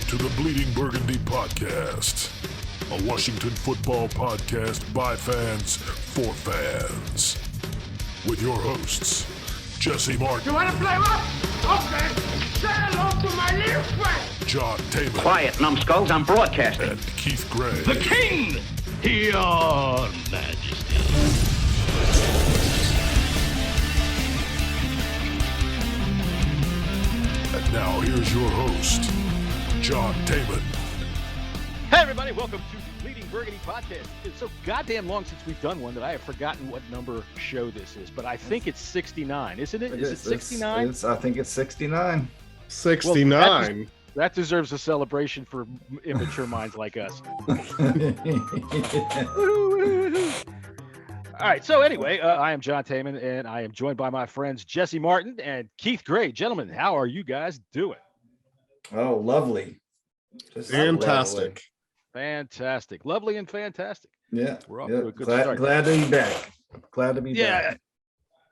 to the Bleeding Burgundy podcast, a Washington football podcast by fans for fans. With your hosts, Jesse Martin. You want to play what? Okay. Say hello to my little friend. John Taman. Quiet, numbskulls, I'm broadcasting. And Keith Gray. The King, your majesty. And now here's your host, John Taman. Hey everybody, welcome to the Bleeding Burgundy podcast. It's so goddamn long since we've done one that I have forgotten what number show this is, but I think it's 69, isn't it? Is it 69? I think it's 69. 69. Well, that deserves a celebration for immature minds like us. All right, so anyway, I am John Taman, and I am joined by my friends Jesse Martin and Keith Gray. Gentlemen, how are you guys doing? Oh, lovely. Just Fantastic. lovely. Fantastic. Lovely and fantastic. Yeah. We're off yeah. to a good start. Glad to be back. Glad to be back.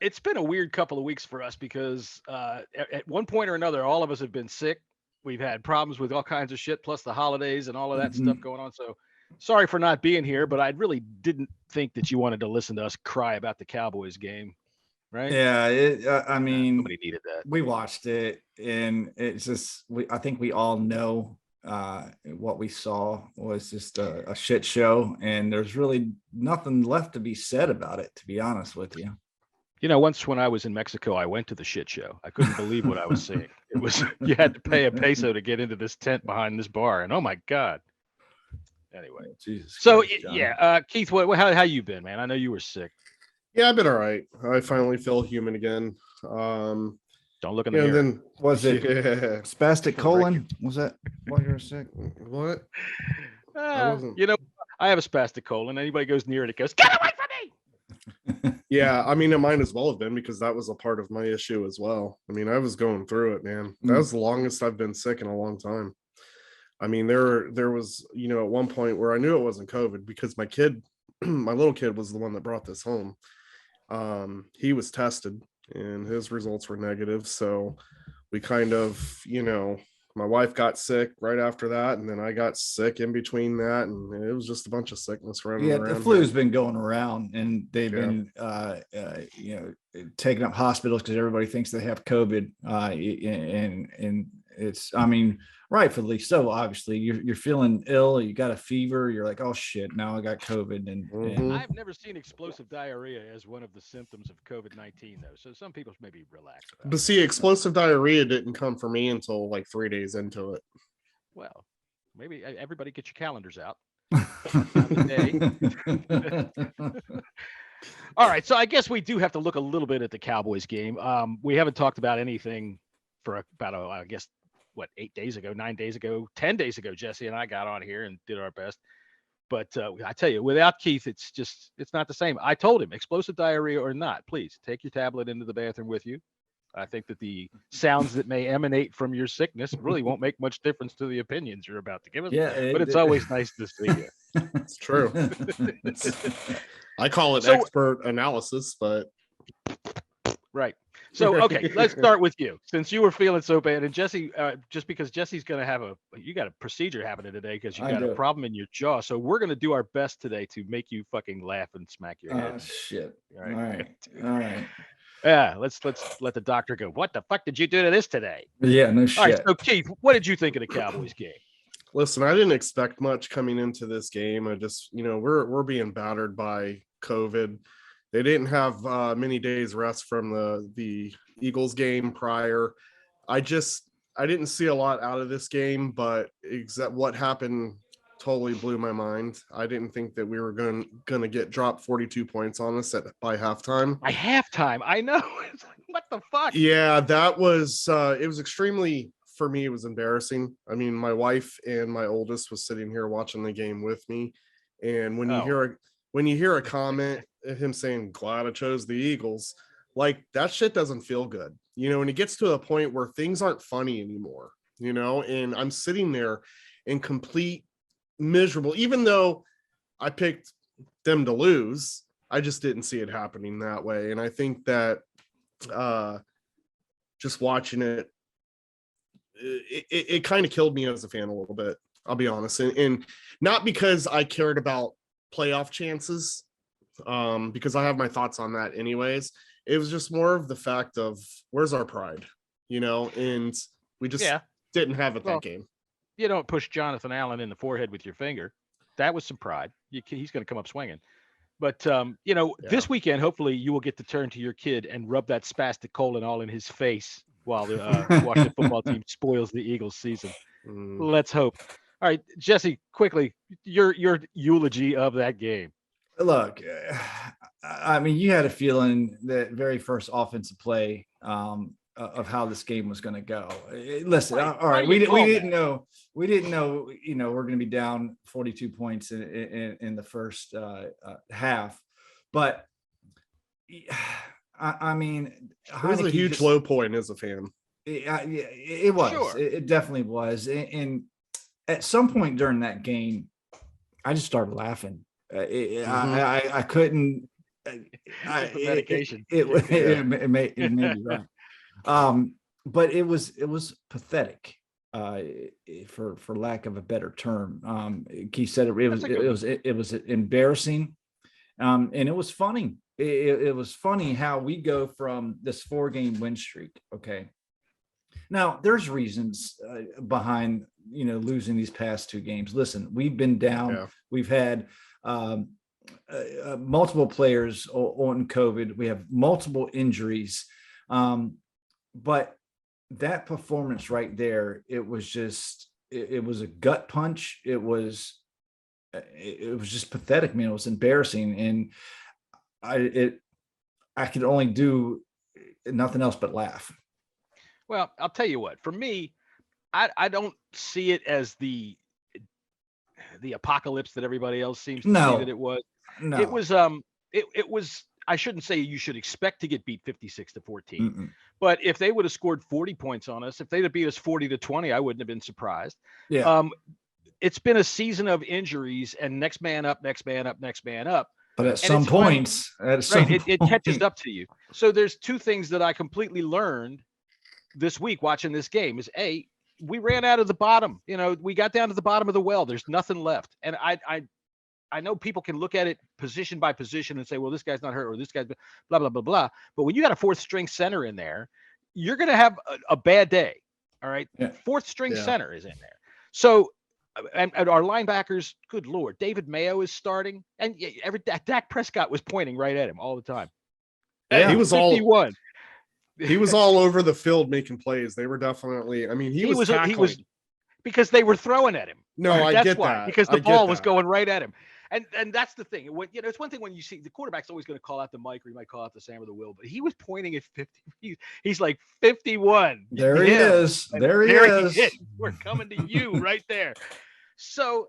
It's been a weird couple of weeks for us because at one point or another, all of us have been sick. We've had problems with all kinds of shit, plus the holidays and all of that stuff going on. So sorry for not being here, but I really didn't think that you wanted to listen to us cry about the Cowboys game, right? Yeah. I mean, nobody needed that. We watched it, and it's just, I think we all know what we saw was just a shit show, and there's really nothing left to be said about it, to be honest with you. You know, once when I was in Mexico, I went to the shit show. I couldn't believe what I was seeing. It was, you had to pay a peso to get into this tent behind this bar, and oh my God. Anyway, Jesus. So Christ, John. yeah, Keith, how you been, man? I know you were sick. Yeah, I've been all right. I finally feel human again. Don't look in the mirror. Then was it spastic colon? Was that why you were sick? What? You know, I have a spastic colon. Anybody goes near it, it goes, get away from me. Yeah, I mean, it might as well have been, because that was a part of my issue as well. I mean, I was going through it, man. That was the longest I've been sick in a long time. I mean, there was, you know, at one point where I knew it wasn't COVID because my kid, my little kid was the one that brought this home. He was tested and his results were negative. So we kind of, you know, my wife got sick right after that, and then I got sick in between that, and it was just a bunch of sickness running around. The flu's been going around, and they've been, you know, taking up hospitals because everybody thinks they have COVID, and it's, I mean, rightfully so. Obviously, you're feeling ill, you got a fever, you're like, oh shit, now I got COVID, and I've never seen explosive diarrhea as one of the symptoms of COVID-19, though. So some people maybe relax. But see, explosive diarrhea didn't come for me until like 3 days into it. Well, maybe everybody get your calendars out. All right, so I guess we do have to look a little bit at the Cowboys game. We haven't talked about anything for about, I guess, 8 days ago, 9 days ago, 10 days ago, Jesse and I got on here and did our best. But I tell you, without Keith, it's not the same. I told him, explosive diarrhea or not, please take your tablet into the bathroom with you. I think that the sounds that may emanate from your sickness really won't make much difference to the opinions you're about to give us. Yeah, but it's always nice to see you. It's true. I call it expert analysis, but right. So, okay, let's start with you. Since you were feeling so bad, and Jesse, just because Jesse's going to have you got a procedure happening today because you got a problem in your jaw. So we're going to do our best today to make you fucking laugh and smack your head. Oh, shit. All right. Yeah, let's let the doctor go. What the fuck did you do to this today? Yeah, no shit. All right, so Keith, what did you think of the Cowboys game? listen, I didn't expect much coming into this game. I just, we're being battered by COVID. They didn't have many days rest from the Eagles game prior. I didn't see a lot out of this game, but what happened totally blew my mind. I didn't think that we were going to get dropped 42 points on us by halftime. By halftime, I know. It's like, what the fuck? Yeah, that was it was extremely, for me, it was embarrassing. I mean, my wife and my oldest was sitting here watching the game with me, and when you hear a comment of him saying, "Glad I chose the Eagles," like that shit doesn't feel good. And it gets to a point where things aren't funny anymore, and I'm sitting there in complete miserable, even though I picked them to lose. I just didn't see it happening that way. And I think that just watching it, it kind of killed me as a fan a little bit. I'll be honest, and not because I cared about playoff chances, because I have my thoughts on that anyways. It was just more of the fact of where's our pride, and we just didn't have it that game. You don't push Jonathan Allen in the forehead with your finger. That was some pride. He's going to come up swinging. But, this weekend, hopefully you will get to turn to your kid and rub that spastic colon all in his face while the Washington football team spoils the Eagles season. Let's hope. All right, Jesse, quickly, your eulogy of that game. Look, I mean, you had a feeling that very first offensive play of how this game was going to go. Listen, all right, we didn't know, we're going to be down 42 points in the first half, but I mean, it was a huge low point as a fan. It was. Sure. It definitely was. And at some point during that game, I just started laughing. I couldn't. Medication. It made me right. But it was pathetic, for lack of a better term. Keith said it was embarrassing, and it was funny. It was funny how we go from this 4-game win streak. Okay, now there's reasons behind losing these past 2 games. Listen, we've been down. Yeah. We've had multiple players on COVID. We have multiple injuries. But that performance right there, it was just, it was a gut punch. It was just pathetic, man. It was embarrassing. And I could only do nothing else but laugh. Well, I'll tell you what, for me, I don't see it as the apocalypse that everybody else seems to see that it was. No. It was, it was, I shouldn't say you should expect to get beat 56-14, but if they would have scored 40 points on us, if they'd have beat us 40-20, I wouldn't have been surprised. Yeah. It's been a season of injuries and next man up. But at some points, it catches up to you. So there's 2 things that I completely learned this week watching this game is we ran out of the bottom. We got down to the bottom of the well. There's nothing left. And I know people can look at it position by position and say, well, this guy's not hurt or this guy's blah, blah, blah, blah. But when you got a 4th string center in there, you're going to have a bad day. All right. Yeah. 4th string center is in there. So, and our linebackers, good Lord, David Mayo is starting. And Dak Prescott was pointing right at him all the time. Yeah, he was 51. He was all over the field making plays. They were definitely, I mean, he was tackling. Because they were throwing at him. No, I get that. Because the ball was going right at him. And that's the thing. It's one thing when you see the quarterback's always going to call out the mic or he might call out the Sam or the Will, but he was pointing at 50. He's like 51. There he is. There he is. We're coming to you right there. So,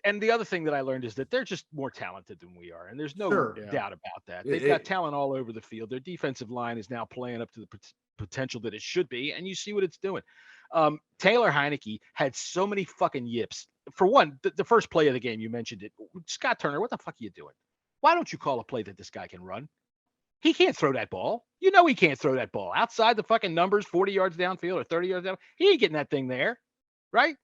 and the other thing that I learned is that they're just more talented than we are. And there's no doubt about that. They've got talent all over the field. Their defensive line is now playing up to the potential that it should be. And you see what it's doing. Taylor Heineke had so many fucking yips. For one, the first play of the game, you mentioned it. Scott Turner, what the fuck are you doing? Why don't you call a play that this guy can run? He can't throw that ball. He can't throw that ball outside the fucking numbers, 40 yards downfield or 30 yards down. He ain't getting that thing there, right?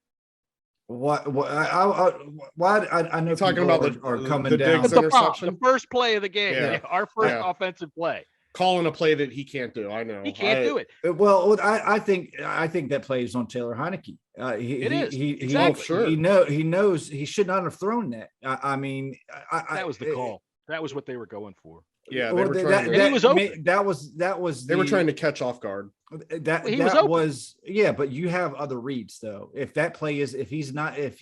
Why? I know talking about are coming down. The first play of the game, our first offensive play. Calling a play that he can't do. I know he can't do it. Well, I think that play is on Taylor Heineke. He knows he should not have thrown that. I mean, that was the call. That was what they were going for. Yeah, they were trying. He was open. That was. They were trying to catch off guard. That was but you have other reads though. If that play is, if he's not, I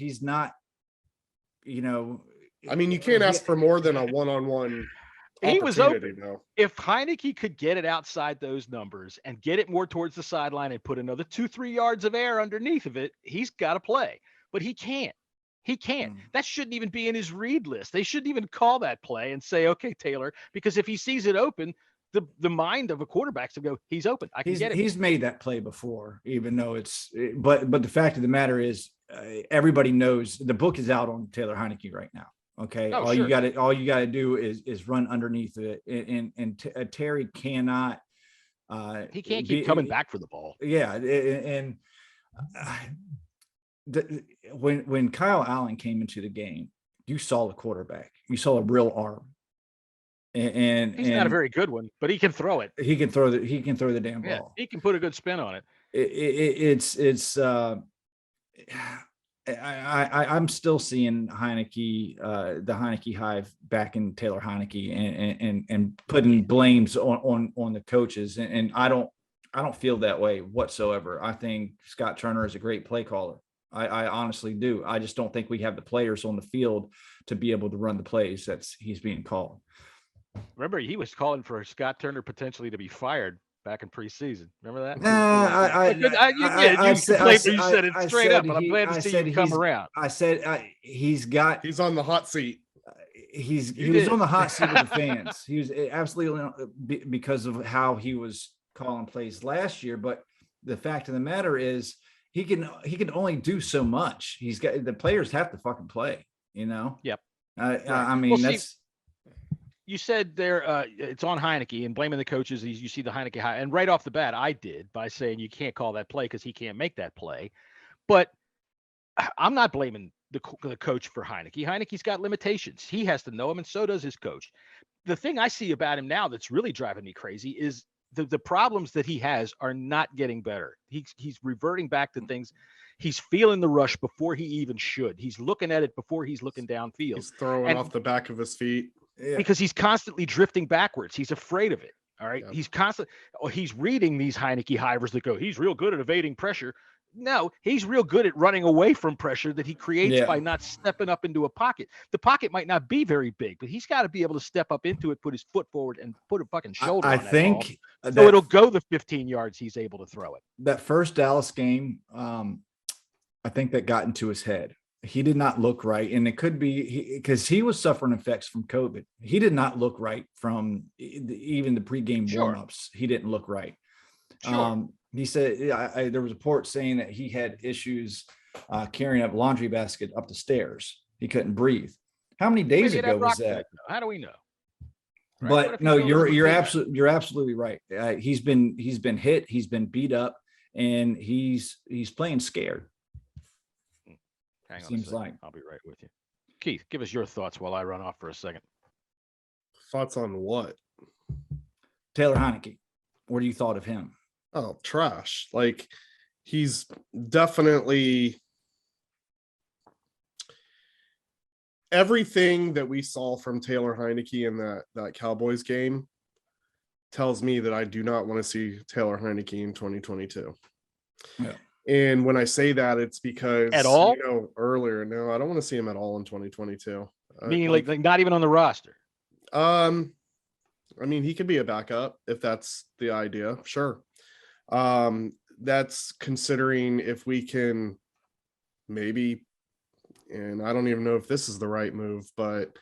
mean, you can't ask for more than a one-on-one. He was open. Though. If Heineke could get it outside those numbers and get it more towards the sideline and put another 2-3 yards of air underneath of it, he's got to play. But he can't. That shouldn't even be in his read list. They shouldn't even call that play and say, okay, Taylor, because if he sees it open, the mind of a quarterback to go, he's open. I can get it. He's made that play before, even though but the fact of the matter is everybody knows the book is out on Taylor Heineke right now. Okay. All you got to do is run underneath it. And Terry cannot He can't keep coming back for the ball. Yeah, and when Kyle Allen came into the game, you saw the quarterback. You saw a real arm. And he's not a very good one, but he can throw it. He can throw the damn ball. He can put a good spin on it. I'm still seeing Heineke, the Heineke hive back in Taylor Heineke and putting blames on the coaches. And I don't feel that way whatsoever. I think Scott Turner is a great play caller. I honestly do. I just don't think we have the players on the field to be able to run the plays he's being called. Remember, he was calling for Scott Turner potentially to be fired back in preseason. Remember that? You said it straight up, but I'm glad to see you come around. I said he's on the hot seat. He was on the hot seat with the fans. He was absolutely because of how he was calling plays last year. But the fact of the matter is, he can only do so much. The players have to fucking play. Yep. I mean, that's. You said there it's on Heineke and blaming the coaches. You see the Heineke high, and right off the bat, I did by saying you can't call that play because he can't make that play. But I'm not blaming the coach for Heineke. Heineke's got limitations. He has to know them, and so does his coach. The thing I see about him now that's really driving me crazy is the problems that he has are not getting better. He's reverting back to things. He's feeling the rush before he even should. He's looking at it before he's looking downfield. He's throwing off the back of his feet. Yeah. Because he's constantly drifting backwards. He's afraid of it. All right. Yep. He's reading these Heineke hivers that go, he's real good at evading pressure. No, he's real good at running away from pressure that he creates by not stepping up into a pocket. The pocket might not be very big, but he's got to be able to step up into it, put his foot forward, and put a fucking shoulder on that ball, so it'll go the 15 yards he's able to throw it. That first Dallas game, I think that got into his head. He did not look right. And it could be because he was suffering effects from COVID. He did not look right from even the pregame warmups. He didn't look right. Sure. He said there was a report saying that he had issues carrying a laundry basket up the stairs. He couldn't breathe. How many days ago was that? How do we know? Right? But no, you're absolutely right. He's been hit. He's been beat up, and he's playing scared. Hang on Seems like. I'll be right with you. Keith, give us your thoughts while I run off for a second. Thoughts on what? Taylor Heineke. What do you thought of him? Oh, trash. Like, he's definitely everything that we saw from Taylor Heineke in that Cowboys game tells me that I do not want to see Taylor Heineke in 2022. Yeah. And when I say that, it's because at all, earlier, no, I don't want to see him at all in 2022. Meaning like not even on the roster. I mean, he could be a backup if that's the idea. Sure. That's considering if we can maybe, and I don't even know if this is the right move, but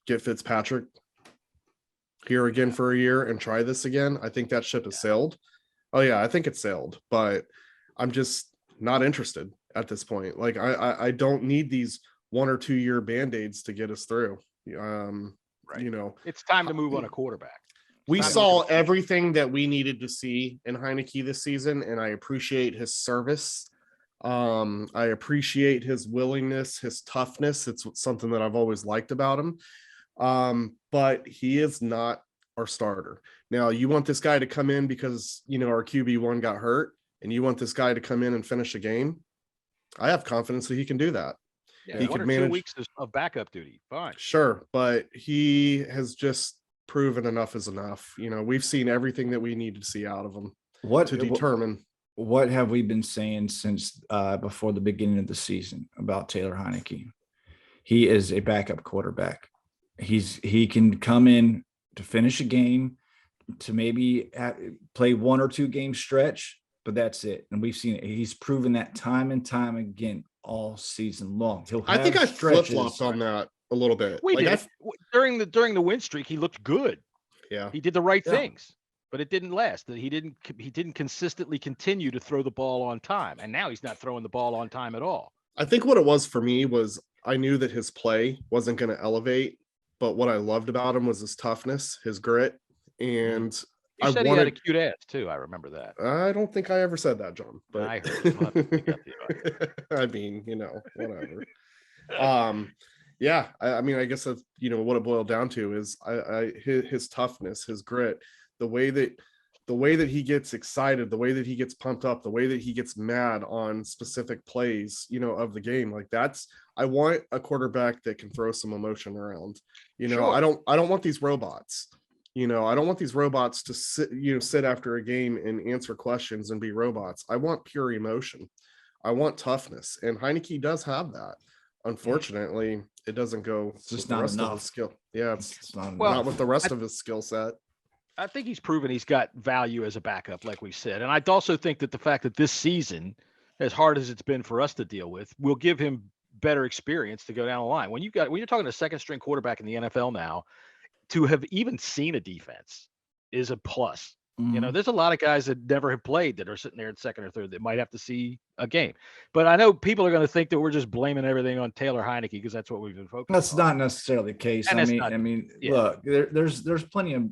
get Fitzpatrick here again for a year and try this again. I think that ship has sailed. Oh yeah, I think it's sailed, but I'm just not interested at this point. Like I don't need these 1 or 2 year band-aids to get us through. Right. It's time to move on a quarterback. We saw everything that we needed to see in Heineke this season, and I appreciate his service. I appreciate his willingness, his toughness. It's something that I've always liked about him. But he is not our starter. Now, you want this guy to come in because, our QB1 got hurt, and you want this guy to come in and finish a game. I have confidence that he can do that. Yeah, he could manage 2 weeks of backup duty. Fine. Sure. But he has just proven enough is enough. We've seen everything that we need to see out of him to determine. What have we been saying since before the beginning of the season about Taylor Heineke? He is a backup quarterback. He can come in to finish a game, to maybe play 1 or 2 game stretch, but that's it. And we've seen it. He's proven that time and time again all season long. I think I flip-flopped on that a little bit. During the win streak, he looked good. Yeah, he did the right things, but it didn't last. He didn't consistently continue to throw the ball on time, and now he's not throwing the ball on time at all. I think what it was for me was I knew that his play wasn't going to elevate, but what I loved about him was his toughness, his grit, and You said he had a cute ass too. I remember that. I don't think I ever said that, John. But I heard it. We'll have to dig up the audio. I mean, whatever. Yeah. I mean, I guess that's what it boiled down to is his toughness, his grit, the way that he gets excited, the way that he gets pumped up, the way that he gets mad on specific plays, of the game. Like I want a quarterback that can throw some emotion around. Sure. I don't want these robots. I don't want these robots to sit after a game and answer questions and be robots. I want pure emotion. I want toughness, and Heineke does have that. Unfortunately, it doesn't go. It's just not enough. Of his skill. Yeah, it's not with the rest of his skill set. I think he's proven he's got value as a backup, like we said. And I also think that the fact that this season, as hard as it's been for us to deal with, will give him better experience to go down the line. When you're talking a second string quarterback in the NFL now, to have even seen a defense is a plus. Mm-hmm. There's a lot of guys that never have played that are sitting there in second or third that might have to see a game. But I know people are going to think that we're just blaming everything on Taylor Heineke because that's what we've been focusing on. That's not necessarily the case. Look, there's plenty of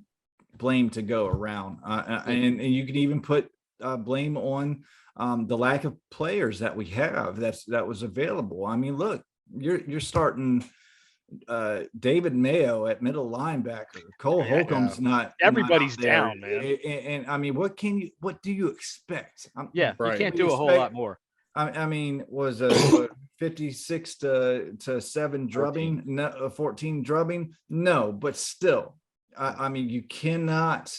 blame to go around, and you can even put blame on the lack of players that we have that was available. I mean, look, you're starting David Mayo at middle linebacker. Cole Holcomb's not. Everybody's not down, man. And I mean, what do you expect? You can't do a whole lot more. I mean, was a 56 to 7 drubbing, 14 drubbing? No, but still. I mean, you cannot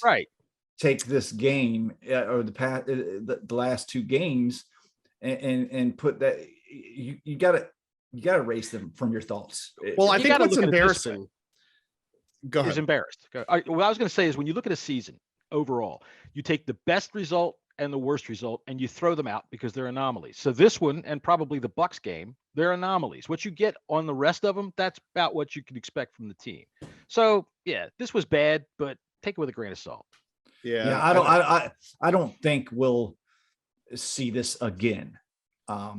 take this game or the last two games and put that. You got to erase them from your thoughts. Well, I think what's embarrassing. Go ahead. He's embarrassed. What I was going to say is when you look at a season overall, you take the best result and the worst result and you throw them out because they're anomalies. So this one and probably the Bucs game, they're anomalies. What you get on the rest of them, that's about what you can expect from the team. So yeah, this was bad, but take it with a grain of salt. Yeah. I don't think we'll see this again.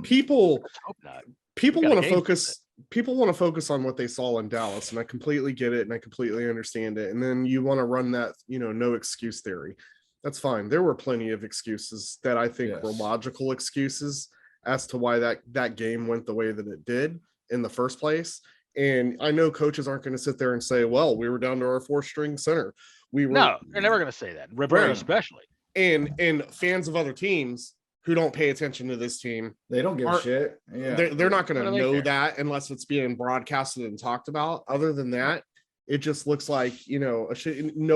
People hope not. People want to focus. People want to focus on what they saw in Dallas, and I completely get it, and I completely understand it. And then you want to run that, no excuse theory. That's fine. There were plenty of excuses that I think were logical excuses as to why that game went the way that it did in the first place. And I know coaches aren't going to sit there and say, well, we were down to our 4th-string center. No, they're never going to say that. Rivera especially. And fans of other teams who don't pay attention to this team, they don't give a shit. Yeah, they're not going to know that unless it's being broadcasted and talked about. Other than that, it just looks like no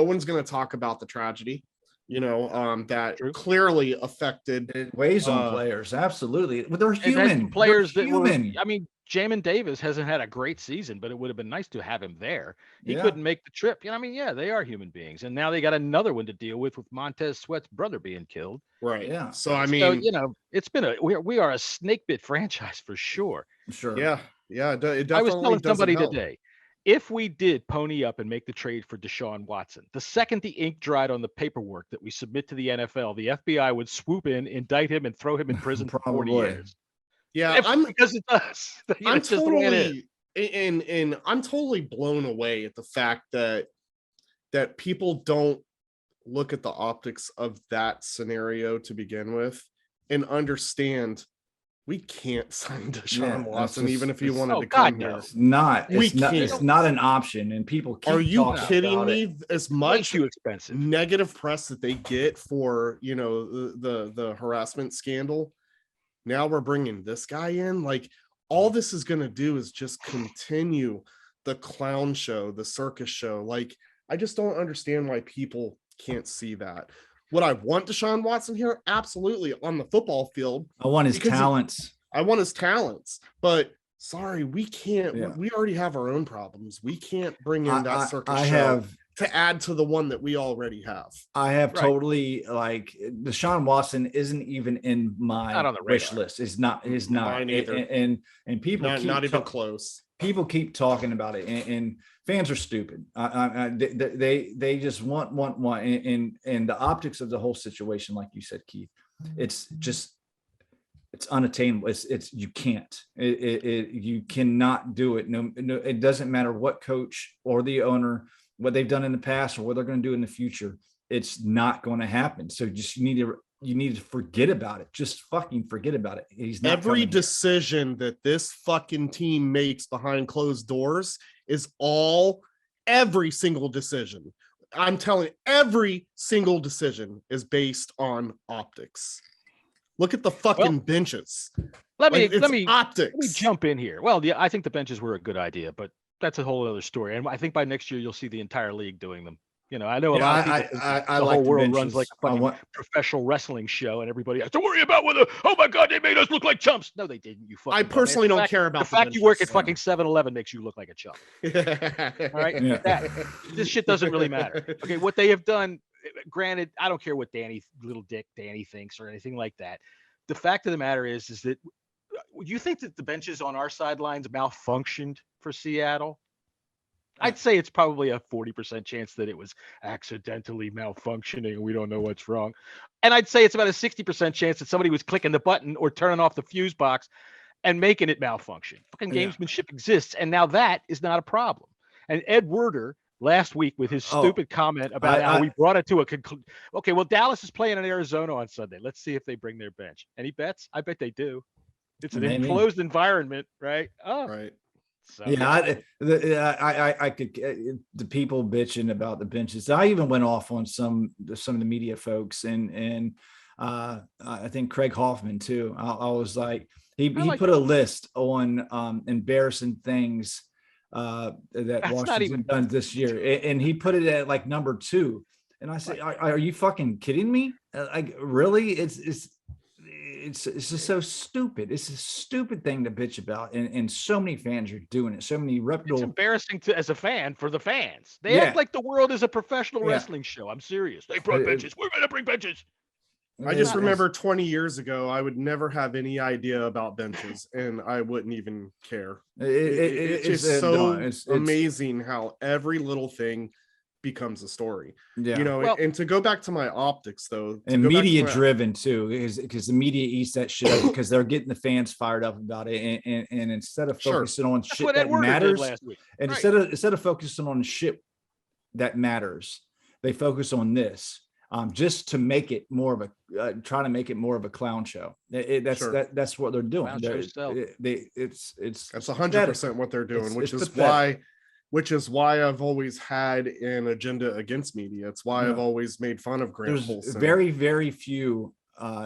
one's going to talk about the tragedy. That clearly affected. It weighs on players, absolutely. But they're human players. Jamin Davis hasn't had a great season, but it would have been nice to have him there. He couldn't make the trip. They are human beings, and now they got another one to deal with Montez Sweat's brother being killed. Right. Yeah. So I mean, it's been we are a snake bit franchise for sure. Sure. Yeah. Yeah. It definitely I was telling somebody help. today, if we did pony up and make the trade for Deshaun Watson, the second the ink dried on the paperwork that we submit to the NFL, the FBI would swoop in, indict him, and throw him in prison for 40 years. Yeah, because it does. I'm totally and I'm totally blown away at the fact that people don't look at the optics of that scenario to begin with and understand we can't sign Deshaun Watson even if he wanted to come here. It's not an option, and people keep Are you kidding me? As much too expensive negative press that they get for the harassment scandal. Now we're bringing this guy in. Like, all this is going to do is just continue the clown show, the circus show. Like, I just don't understand why people can't see that. Would I want Deshaun Watson here? Absolutely. On the football field. I want his talents. But sorry, we can't. Yeah. We already have our own problems. We can't bring in that circus show to add to the one that we already have. I have totally Deshaun Watson isn't even in my wish list. Is not. Mine either. And people not even close. People keep talking about it, and fans are stupid. They just want, and the optics of the whole situation, like you said, Keith, it's unattainable. You can't. You cannot do it. No, it doesn't matter what coach or the owner, what they've done in the past or what they're going to do in the future. it's not going to happen. So just you need to forget about it. Just fucking forget about it. He's not every decision that this fucking team makes behind closed doors is every single decision. I'm telling you, every single decision is based on optics. Look at the fucking benches. Let me optics. Let me jump in here. Well, yeah, I think the benches were a good idea, but that's a whole other story. And I think by next year you'll see the entire league doing them. You know, I know a lot of people think the whole world runs like a fucking professional wrestling show, and everybody has to worry about whether, oh my God, they made us look like chumps. No, they didn't. You fucking. I personally don't care about the fact you work at fucking 7-Eleven makes you look like a chump. All right, this shit doesn't really matter. Okay, what they have done. Granted, I don't care what little dick Danny thinks or anything like that. The fact of the matter is that you think that the benches on our sidelines malfunctioned for Seattle? I'd say it's probably a 40% chance that it was accidentally malfunctioning and we don't know what's wrong. And I'd say it's about a 60% chance that somebody was clicking the button or turning off the fuse box and making it malfunction. Fucking gamesmanship exists. And now that is not a problem. And Ed Werder last week with his stupid comment about how we brought it to a conclusion. Okay, well, Dallas is playing in Arizona on Sunday. Let's see if they bring their bench. Any bets? I bet they do. It's an enclosed environment, right? Oh, right. So, I could the people bitching about the benches. I even went off on some of the media folks and I think Craig Hoffman too. I was like, he put a list on embarrassing things that Washington done this year, and he put it at like number 2. And I said, are you fucking kidding me? Like, really? It's just so stupid. It's a stupid thing to bitch about, and so many fans are doing it. So many reputable. It's embarrassing as a fan for the fans. They act like the world is a professional wrestling show. I'm serious. They brought benches. We're going to bring benches. I just remember 20 years ago, I would never have any idea about benches, and I wouldn't even care. It's just so amazing how every little thing becomes a story. You know, and to go back to my optics though, and media driven too, because the media eats that shit up because they're getting the fans fired up about it, and instead of focusing on shit that matters, and instead of focusing on shit that matters, they focus on this just to make it more of a trying to make it more of a clown show. That's what they're doing. It's 100% what they're doing, which is why I've always had an agenda against media. It's why I've always made fun of Grant Holson. There's very, very few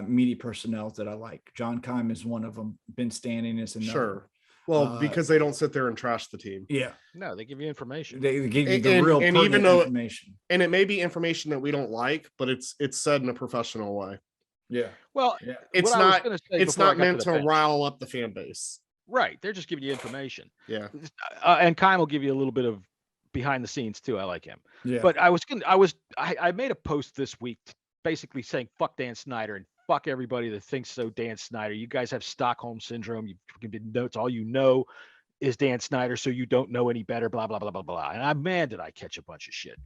media personnel that I like. John Keim is one of them. Ben Standing is another. Sure. Well, because they don't sit there and trash the team. Yeah. No, they give you information. They give you the real information. And it may be information that we don't like, but it's said in a professional way. Yeah. Well, it's not meant to rile up the fan base. Right. They're just giving you information. Yeah. And Kyle will give you a little bit of behind the scenes too. I like him. Yeah. But I made a post this week basically saying fuck Dan Snyder and fuck everybody that thinks so. Dan Snyder, you guys have Stockholm syndrome. You've been notes. All you know is Dan Snyder, so you don't know any better. Blah blah blah blah blah. And I'm mad that I catch a bunch of shit,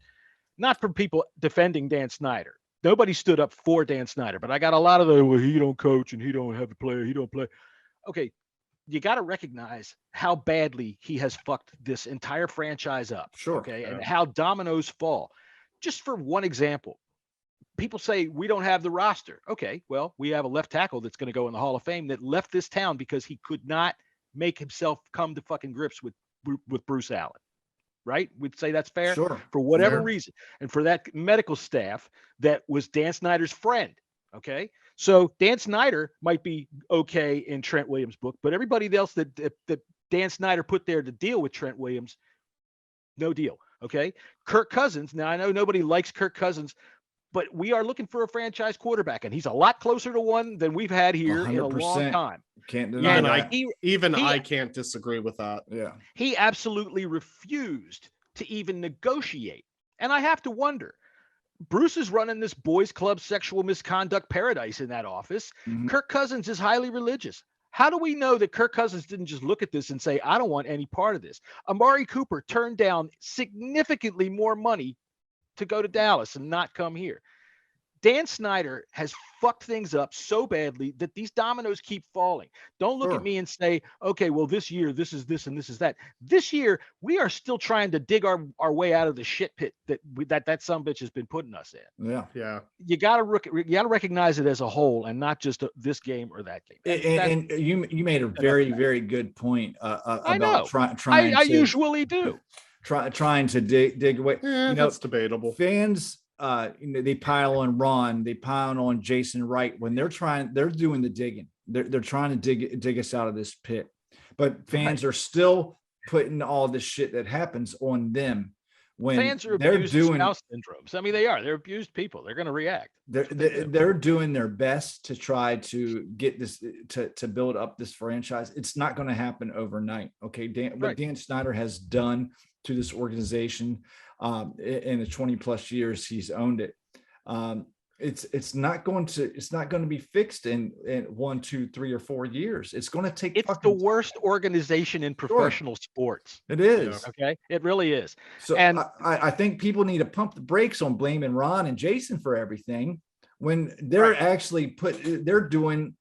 not from people defending Dan Snyder. Nobody stood up for Dan Snyder, but I got a lot of he don't coach and he don't have a player. He don't play. Okay. You got to recognize how badly he has fucked this entire franchise up. Sure. Okay. Yeah. And how dominoes fall. Just for one example, people say we don't have the roster. Okay. Well, we have a left tackle that's going to go in the Hall of Fame that left this town because he could not make himself come to fucking grips with Bruce Allen. Right? We'd say that's fair. Sure. For whatever reason. And for that medical staff that was Dan Snyder's friend. Okay. So Dan Snyder might be okay in Trent Williams' book, but everybody else that Dan Snyder put there to deal with Trent Williams, no deal. Okay. Kirk Cousins. Now I know nobody likes Kirk Cousins, but we are looking for a franchise quarterback, and he's a lot closer to one than we've had here in a long time. Can't deny that. I can't disagree with that. Yeah. He absolutely refused to even negotiate. And I have to wonder, Bruce is running this boys club sexual misconduct paradise in that office. Mm-hmm. Kirk Cousins is highly religious. How do we know that Kirk Cousins didn't just look at this and say, I don't want any part of this? Amari Cooper turned down significantly more money to go to Dallas and not come here. Dan Snyder has fucked things up so badly that these dominoes keep falling. Don't look at me and say, okay, well, this year, this is this and this is that. This year, we are still trying to dig our way out of the shit pit that sumbitch has been putting us in. Yeah. You gotta recognize it as a whole and not just this game or that game. And you made a very, very good point about trying. I usually do. Trying to dig away. That's debatable. Fans, they pile on Ron, they pile on Jason Wright when they're doing the digging. They're trying to dig us out of this pit. But fans are still putting all this shit that happens on them when fans are abused spouse syndromes. I mean, they're abused people. They're going to react. They're doing their best to try to get this to build up this franchise. It's not going to happen overnight. Okay. What Dan Snyder has done to this organization in the 20 plus years he's owned it, it's not going to be fixed in 1, 2, 3, or 4 years. It's going to take. It's the worst organization in professional sports. It is. Okay, it really is. So, and I think people need to pump the brakes on blaming Ron and Jason for everything when they're actually they're doing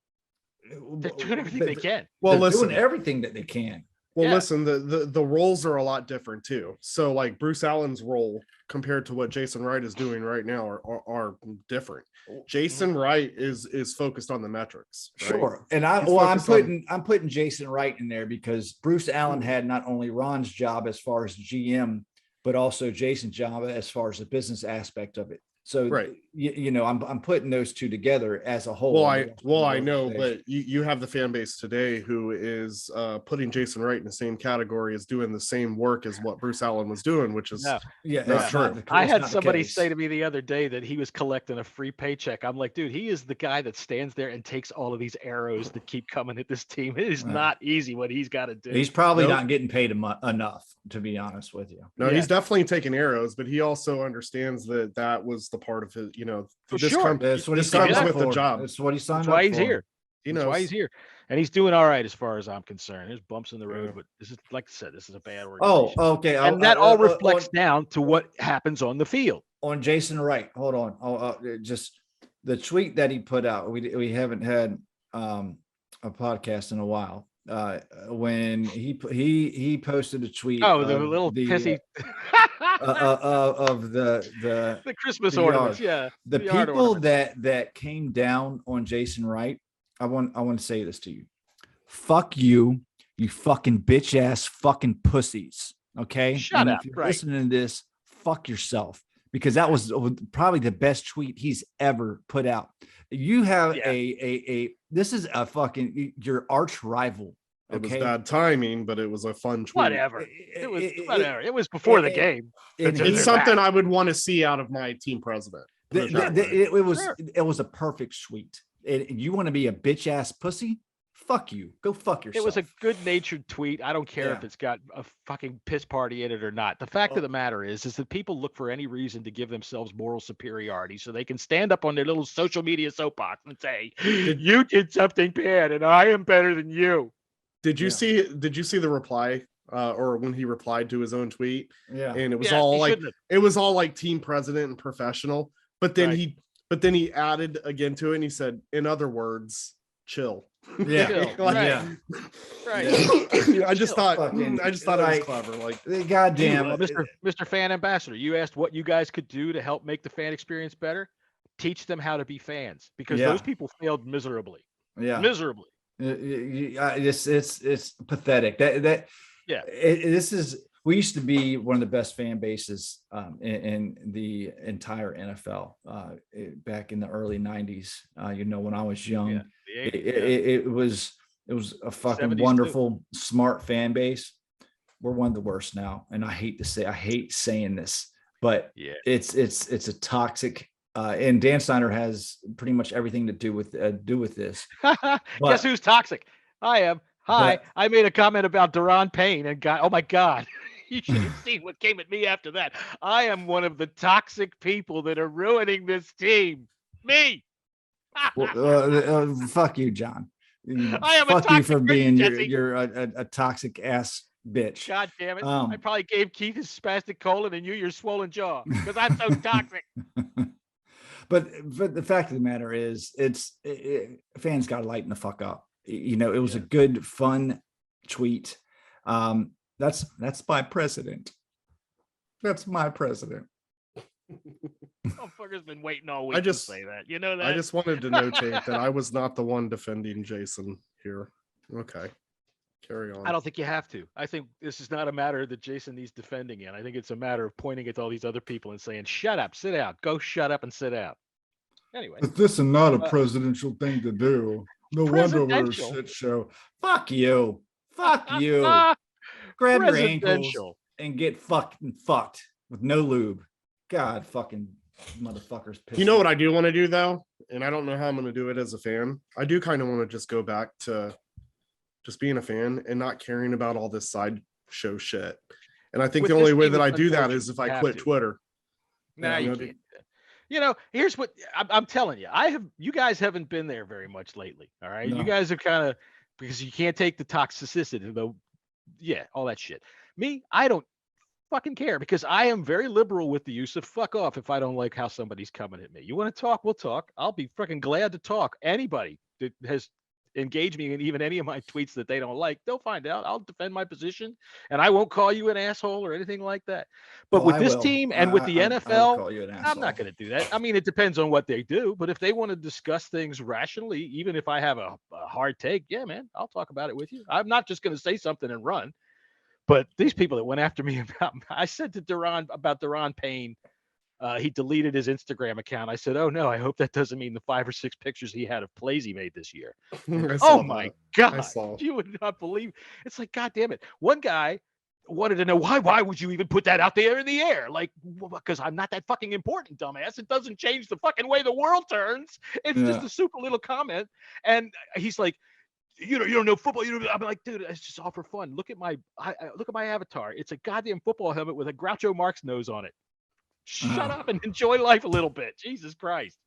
everything they can. Well, they're doing everything that they can. Well, listen, the roles are a lot different too. So like Bruce Allen's role compared to what Jason Wright is doing right now are different. Jason Wright is focused on the metrics. Right? Sure. And I'm putting Jason Wright in there because Bruce Allen had not only Ron's job as far as GM, but also Jason's job as far as the business aspect of it. So, I'm putting those two together as a whole. I know, but you have the fan base today who is putting Jason Wright in the same category as doing the same work as what Bruce Allen was doing, which is not true. I had somebody say to me the other day that he was collecting a free paycheck. I'm like, dude, he is the guy that stands there and takes all of these arrows that keep coming at this team. It is not easy what he's got to do. He's probably not getting paid enough, to be honest with you. No, he's definitely taking arrows, but he also understands that was the part of his, that's what he signed up with the job. That's what he signed up for. That's why he's here. That's why he's here, and he's doing all right as far as I'm concerned. There's bumps in the road, but this is, like I said, this is a bad organization. Oh, okay. And that all reflects down to what happens on the field. On Jason Wright, hold on. Just the tweet that he put out. We haven't had a podcast in a while. When he posted a tweet. Oh, the little pissy of the Christmas ornaments. Yeah, the people that came down on Jason Wright. I want to say this to you. Fuck you, you fucking bitch ass fucking pussies. Okay, shut up. If you're listening to this, fuck yourself, because that was probably the best tweet he's ever put out. You have this is a fucking your arch rival. It was bad timing, but it was a fun tweet. Whatever. It was before the game. It's something I would want to see out of my team president. It was a perfect tweet. You want to be a bitch ass pussy? Fuck you. Go fuck yourself. It was a good-natured tweet. I don't care if it's got a fucking piss party in it or not. The fact of the matter is that people look for any reason to give themselves moral superiority so they can stand up on their little social media soapbox and say, you did something bad and I am better than you. Did you see the reply or when he replied to his own tweet? Yeah. And it was all like team president and professional, but then he added again to it and he said, in other words, chill. Yeah. Right. I just thought it was clever. Like, goddamn, Mr. Fan Ambassador, you asked what you guys could do to help make the fan experience better. Teach them how to be fans, because those people failed miserably. Yeah. Miserably. It's pathetic. We used to be one of the best fan bases in the entire NFL back in the early 90s. When I was young, it was a fucking wonderful, smart fan base. We're one of the worst now, and I hate saying this, but it's a toxic. And Dan Snyder has pretty much everything to do with this. Guess who's toxic? I am. Hi, I made a comment about Daron Payne and oh my God. You should have seen what came at me after that. I am one of the toxic people that are ruining this team. Me. Fuck you, John. I am fuck you for being you're a toxic ass bitch. God damn it. I probably gave Keith his spastic colon and you your swollen jaw because I'm so toxic. But the fact of the matter is, fans got to lighten the fuck up. You know, it was a good, fun tweet. That's my president. That's my president. Motherfucker's been waiting all week to say that. You know that? I just wanted to notate that I was not the one defending Jason here. Okay. Carry on. I don't think you have to. I think this is not a matter that Jason needs defending in. I think it's a matter of pointing at all these other people and saying, shut up, sit down. Go shut up and sit down. Anyway. This is not a presidential thing to do. No wonder we're a shit show. Fuck you. Fuck you. Grab your ankles and get fucked with no lube. God, fucking motherfuckers. You know what I do want to do, though? And I don't know how I'm going to do it as a fan. I do kind of want to just go back to just being a fan and not caring about all this sideshow shit. And I think the only way that I do that is if I quit Twitter. No, you can't. You know, here's what I'm telling you. You guys haven't been there very much lately. All right. No. You guys are kind of, because you can't take the toxicity, though. Yeah, all that shit. Me, I don't fucking care, because I am very liberal with the use of fuck off if I don't like how somebody's coming at me. You want to talk? We'll talk. I'll be fucking glad to talk. Anybody that has engaged me in even any of my tweets that they don't like, they'll find out. I'll defend my position, and I won't call you an asshole or anything like that. But with this team and with the NFL, I'm not going to do that. I mean, it depends on what they do, but if they want to discuss things rationally, even if I have a hard take, yeah, man, I'll talk about it with you. I'm not just going to say something and run. But these people that went after me I said to Daron Payne, he deleted his Instagram account. I said, oh no, I hope that doesn't mean the 5 or 6 pictures he had of plays he made this year. Oh my God. You would not believe. It's like, God damn it. One guy wanted to know why would you even put that out there in the air? Like, because I'm not that fucking important, dumbass. It doesn't change the fucking way the world turns. It's just a super little comment. And he's like, you don't know football. I'm like, dude, it's just all for fun. Look at my avatar. It's a goddamn football helmet with a Groucho Marx nose on it. Shut up and enjoy life a little bit. Jesus Christ.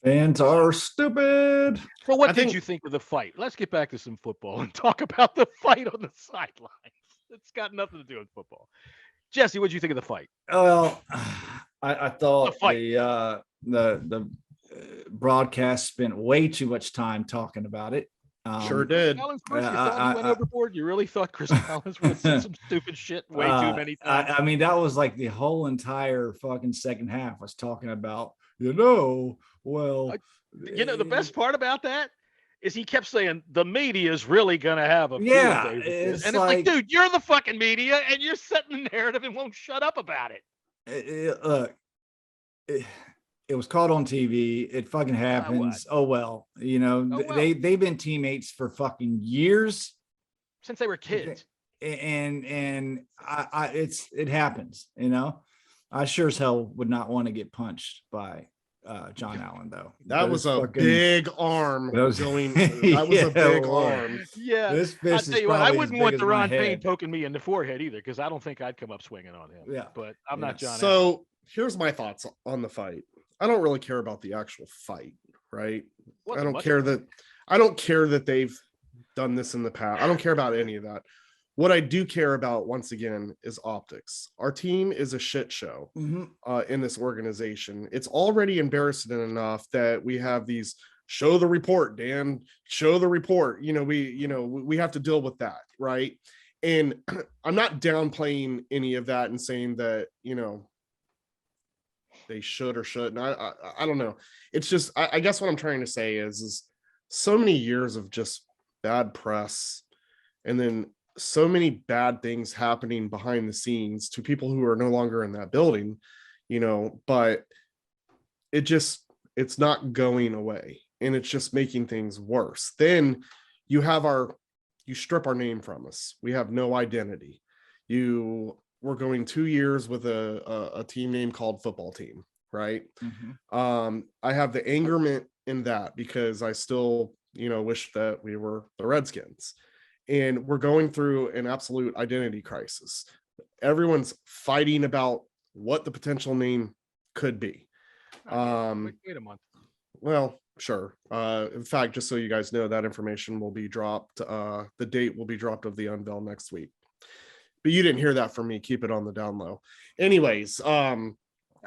Fans are stupid. So what did you think of the fight? Let's get back to some football and talk about the fight on the sidelines. It's got nothing to do with football. Jesse, what did you think of the fight? Well, I thought the broadcast spent way too much time talking about it. Sure did. Went overboard. You really thought Chris Collins would say some stupid shit way too many times? I mean, that was like the whole entire fucking second half was talking about, the best part about that is he kept saying the media is really going to have a field day with this. And it's like, dude, you're the fucking media and you're setting the narrative and won't shut up about it. It was caught on TV. It fucking happens. Oh well, they've been teammates for fucking years since they were kids, and it happens. I sure as hell would not want to get punched by John Allen though. That was a big arm. That was a big arm. Yeah, this fist I'll tell you what, I wouldn't want Daron Payne poking me in the forehead either, because I don't think I'd come up swinging on him. Yeah, but I'm not John Allen. So here's my thoughts on the fight. I don't really care about the actual fight, right? I don't care that they've done this in the past. I don't care about any of that. What I do care about, once again, is optics. Our team is a shit show in this organization. It's already embarrassing enough that we have these show the report, Dan, show the report. We have to deal with that, right? And I'm not downplaying any of that and saying that, they should or shouldn't. I don't know. It's just, I guess what I'm trying to say is so many years of just bad press, and then so many bad things happening behind the scenes to people who are no longer in that building, but it's not going away, and it's just making things worse. Then you strip our name from us. We have no identity. We're going 2 years with a team name called football team, right? I have the angerment in that because I still, wish that we were the Redskins, and we're going through an absolute identity crisis. Everyone's fighting about what the potential name could be. Wait a month. Well, sure. In fact, just so you guys know, that information will be dropped. The date will be dropped of the unveil next week. But you didn't hear that from me. Keep it on the down low. Anyways, not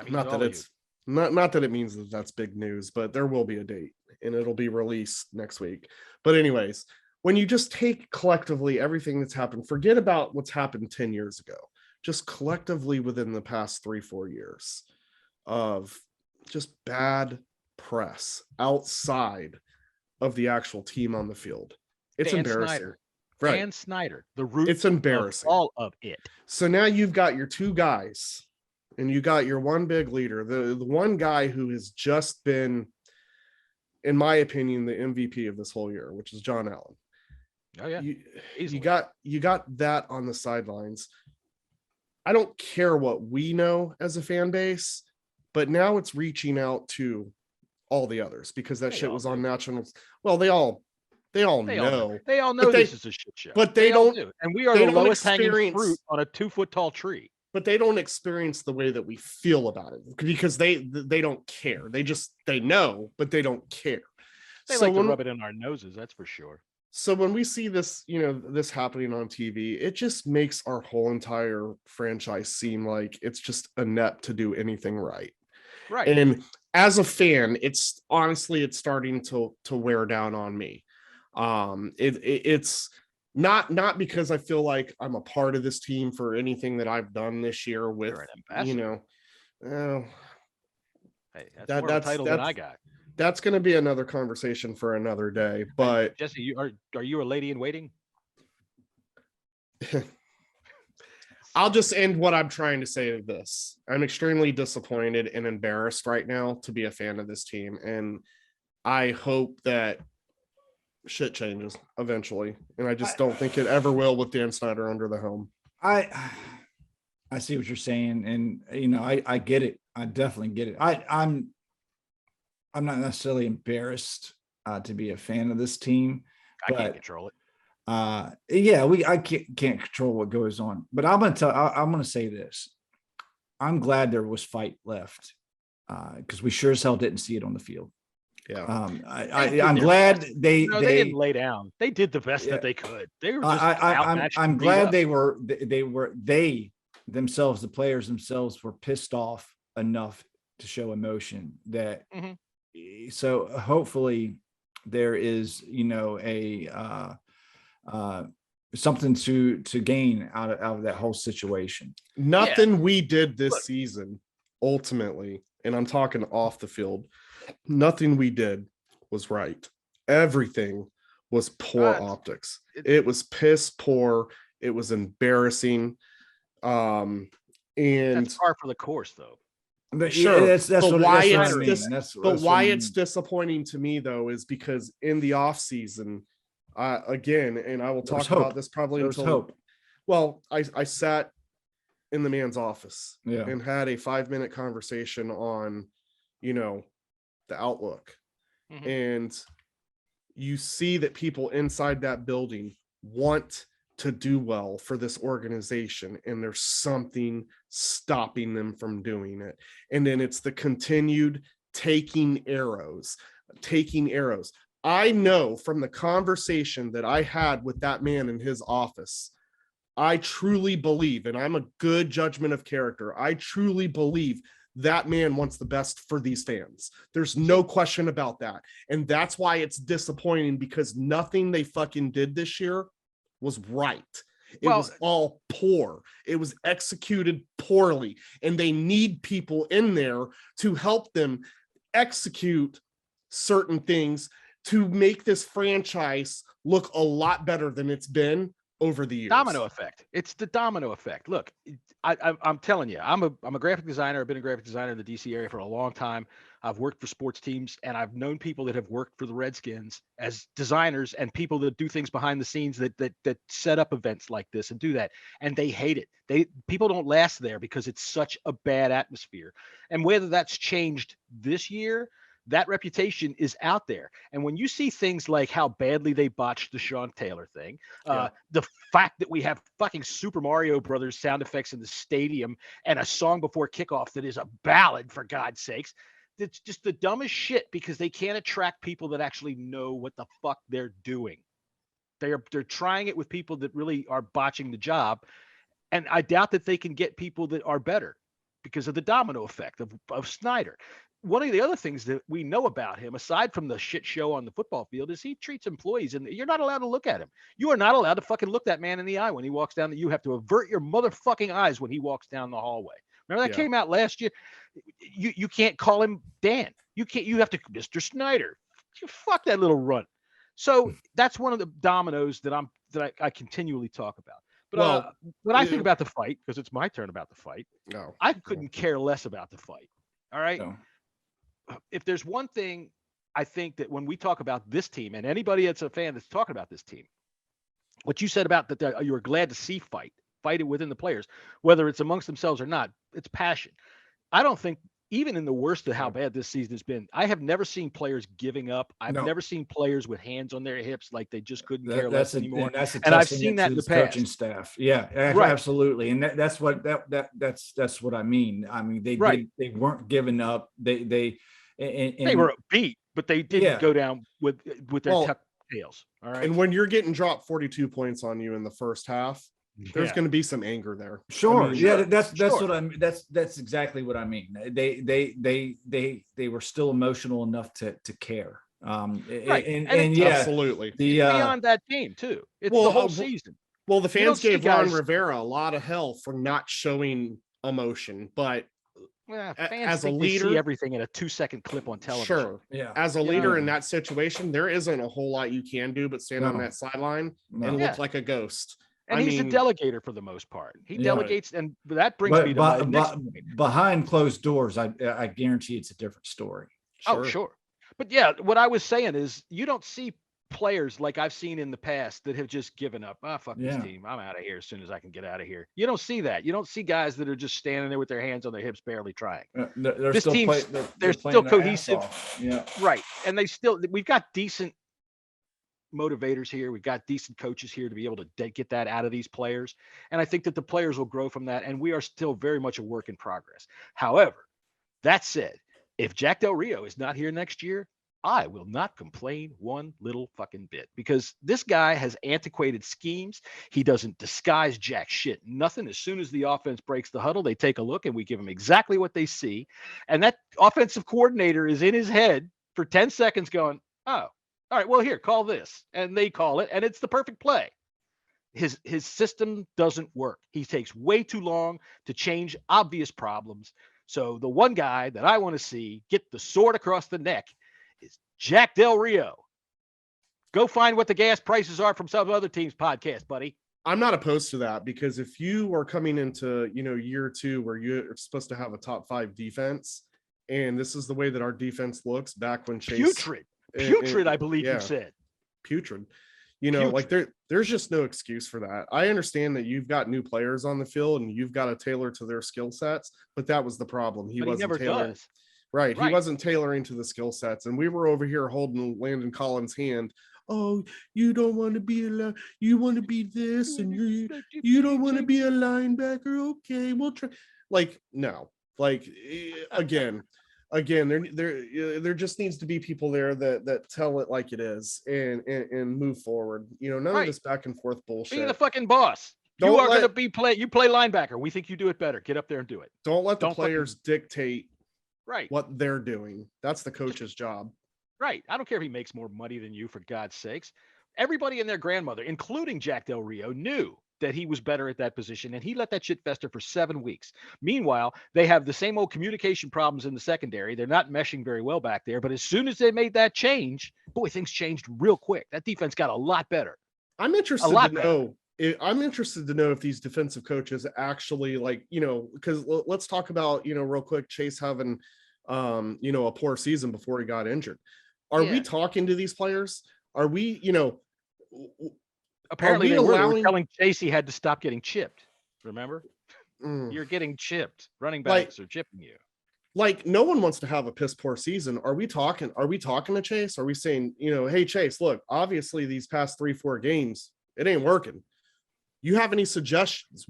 that Not that it means that that's big news, but there will be a date and it'll be released next week. But anyways, when you just take collectively everything that's happened, forget about what's happened 10 years ago, just collectively within the past 3-4 years of just bad press outside of the actual team on the field. It's Dan embarrassing. Snyder. Right. Dan Snyder, the root It's embarrassing. of all of it. So now you've got your two guys and you got your one big leader, the one guy who has just been, in my opinion, the MVP of this whole year, which is John Allen. Oh yeah. You got that on the sidelines. I don't care what we know as a fan base, but now it's reaching out to all the others because that shit was on national. Well, they all know. They all know this is a shit show. But they don't do. And we are the lowest hanging fruit on a 2-foot tall tree. But they don't experience the way that we feel about it because they don't care. They know, but they don't care. They like to rub it in our noses, that's for sure. So when we see this, this happening on TV, it just makes our whole entire franchise seem like it's just inept to do anything right. Right. And as a fan, it's starting to wear down on me. It's not because I feel like I'm a part of this team for anything that I've done this year with, hey, that's more of a title than I got. That's going to be another conversation for another day. But Jesse, are you a lady in waiting? I'll just end what I'm trying to say with this. I'm extremely disappointed and embarrassed right now to be a fan of this team. And I hope that shit changes eventually. And I just don't think it ever will with Dan Snyder under the helm. I see what you're saying. And, I get it. I definitely get it. I'm not necessarily embarrassed to be a fan of this team. I can't control it. I can't control what goes on. But I'm gonna say this. I'm glad there was fight left because we sure as hell didn't see it on the field. Yeah. I'm glad they didn't lay down. They did the best that they could. They were just I'm glad they themselves, the players themselves, were pissed off enough to show emotion that so hopefully there is something to gain out of that whole situation. Nothing we did this season ultimately, and I'm talking off the field, nothing we did was right. Everything was poor optics. It was piss poor. It was embarrassing. And that's par for the course though. Sure, but why it's disappointing to me though is because in the off season, again, and I will talk about this probably until hope. Well, I sat in the man's office and had a 5-minute conversation on, the outlook, and you see that people inside that building want to do well for this organization, and there's something stopping them from doing it. And then it's the continued taking arrows. I know from the conversation that I had with that man in his office, I truly believe, and I'm a good judgment of character, I truly believe that man wants the best for these fans. There's no question about that. And that's why it's disappointing, because nothing they fucking did this year was right. It was all poor. It was executed poorly, and they need people in there to help them execute certain things to make this franchise look a lot better than it's been over the years. Domino effect. It's the domino effect. Look, I'm telling you, I'm a graphic designer. I've been a graphic designer in the DC area for a long time. I've worked for sports teams, and I've known people that have worked for the Redskins as designers and people that do things behind the scenes that set up events like this and do that. And they hate it. People don't last there because it's such a bad atmosphere. And whether that's changed this year, that reputation is out there. And when you see things like how badly they botched the Sean Taylor thing, the fact that we have fucking Super Mario Brothers sound effects in the stadium and a song before kickoff that is a ballad, for God's sakes, it's just the dumbest shit, because they can't attract people that actually know what the fuck they're doing. They're trying it with people that really are botching the job. And I doubt that they can get people that are better. because of the domino effect of Snyder. One of the other things that we know about him, aside from the shit show on the football field, is he treats employees, and you're not allowed to look at him. You are not allowed to fucking look that man in the eye when he walks down. You have to avert your motherfucking eyes when he walks down the hallway. Remember that came out last year. You can't call him Dan. You can't. You have to, Mr. Snyder. You fuck that little runt. So that's one of the dominoes that I continually talk about. But when I think about the fight, because it's my turn about the fight, I couldn't care less about the fight. All right. No. If there's one thing I think that when we talk about this team, and anybody that's a fan that's talking about this team, what you said about that you were glad to see fight it within the players, whether it's amongst themselves or not, it's passion. I don't think even in the worst of how bad this season has been, I have never seen players giving up. I've never seen players with hands on their hips like they just couldn't care less anymore. And I've seen that in the past. Coaching staff, absolutely, and that's what I mean. I mean, they weren't giving up. They were beat, but they didn't go down with their tucked tails. All right. And when you're getting dropped 42 points on you in the first half, there's going to be some anger there. Sure. I mean, that's what I'm. That's exactly what I mean. They were still emotional enough to care. Absolutely. Beyond that game too. It's the whole season. Well, the fans gave Ron Rivera a lot of hell for not showing emotion, but as a leader, they see everything in a 2-second clip on television. Sure. Yeah. As a leader in that situation, there isn't a whole lot you can do but stand on that sideline and look like a ghost. And he's a delegator for the most part. He delegates, and that brings me to my next point. Behind closed doors, I guarantee it's a different story. Sure. Oh, sure. But what I was saying is you don't see players like I've seen in the past that have just given up. Fuck this team. I'm out of here as soon as I can get out of here. You don't see that. You don't see guys that are just standing there with their hands on their hips, barely trying. They're still cohesive. Yeah. Right. And we've got decent motivators here. We've got decent coaches here to be able to get that out of these players. And I think that the players will grow from that. And we are still very much a work in progress. However, that said, if Jack Del Rio is not here next year, I will not complain one little fucking bit, because this guy has antiquated schemes. He doesn't disguise jack shit. Nothing. As soon as the offense breaks the huddle, they take a look and we give them exactly what they see. And that offensive coordinator is in his head for 10 seconds going, oh, all right, well, here, call this. And they call it, and it's the perfect play. His system doesn't work. He takes way too long to change obvious problems. So the one guy that I want to see get the sword across the neck is Jack Del Rio. Go find what the gas prices are from some other team's podcast, buddy. I'm not opposed to that, because if you are coming into, year 2 where you're supposed to have a top 5 defense, and this is the way that our defense looks back when Chase... Putrid, I believe you said. Putrid. Like there's just no excuse for that. I understand that you've got new players on the field and you've got to tailor to their skill sets, but that was the problem. He wasn't tailoring. Right. He wasn't tailoring to the skill sets. And we were over here holding Landon Collins' hand. Oh, you don't want to be you want to be this, and you don't want to be a linebacker. Okay, we'll try. Like, no. Like, again, there just needs to be people there that tell it like it is and move forward. None of this back and forth bullshit. Be the fucking boss. You are going to play linebacker. We think you do it better. Get up there and do it. Don't let the players dictate what they're doing. That's the coach's job. Right. I don't care if he makes more money than you, for God's sakes. Everybody and their grandmother, including Jack Del Rio, knew that he was better at that position, and he let that shit fester for 7 weeks. Meanwhile, they have the same old communication problems in the secondary. They're not meshing very well back there, but as soon as they made that change, boy, things changed real quick. That defense got a lot better. I'm interested to know if these defensive coaches actually, because let's talk about, real quick, Chase having, a poor season before he got injured. Are we talking to these players? Are we, apparently they were telling Chase he had to stop getting chipped. Remember? You're getting chipped. Running backs are chipping you. Like, no one wants to have a piss poor season. Are we talking to Chase? Are we saying, hey, Chase, look, obviously these past 3-4 games, it ain't working. You have any suggestions?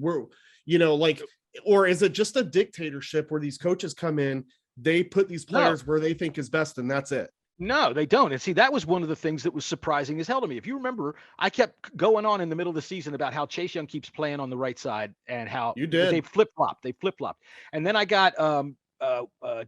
Or is it just a dictatorship where these coaches come in, they put these players where they think is best, and that's it? No, they don't. And see, that was one of the things that was surprising as hell to me. If you remember, I kept going on in the middle of the season about how Chase Young keeps playing on the right side and how You did. they flip-flopped. And then I got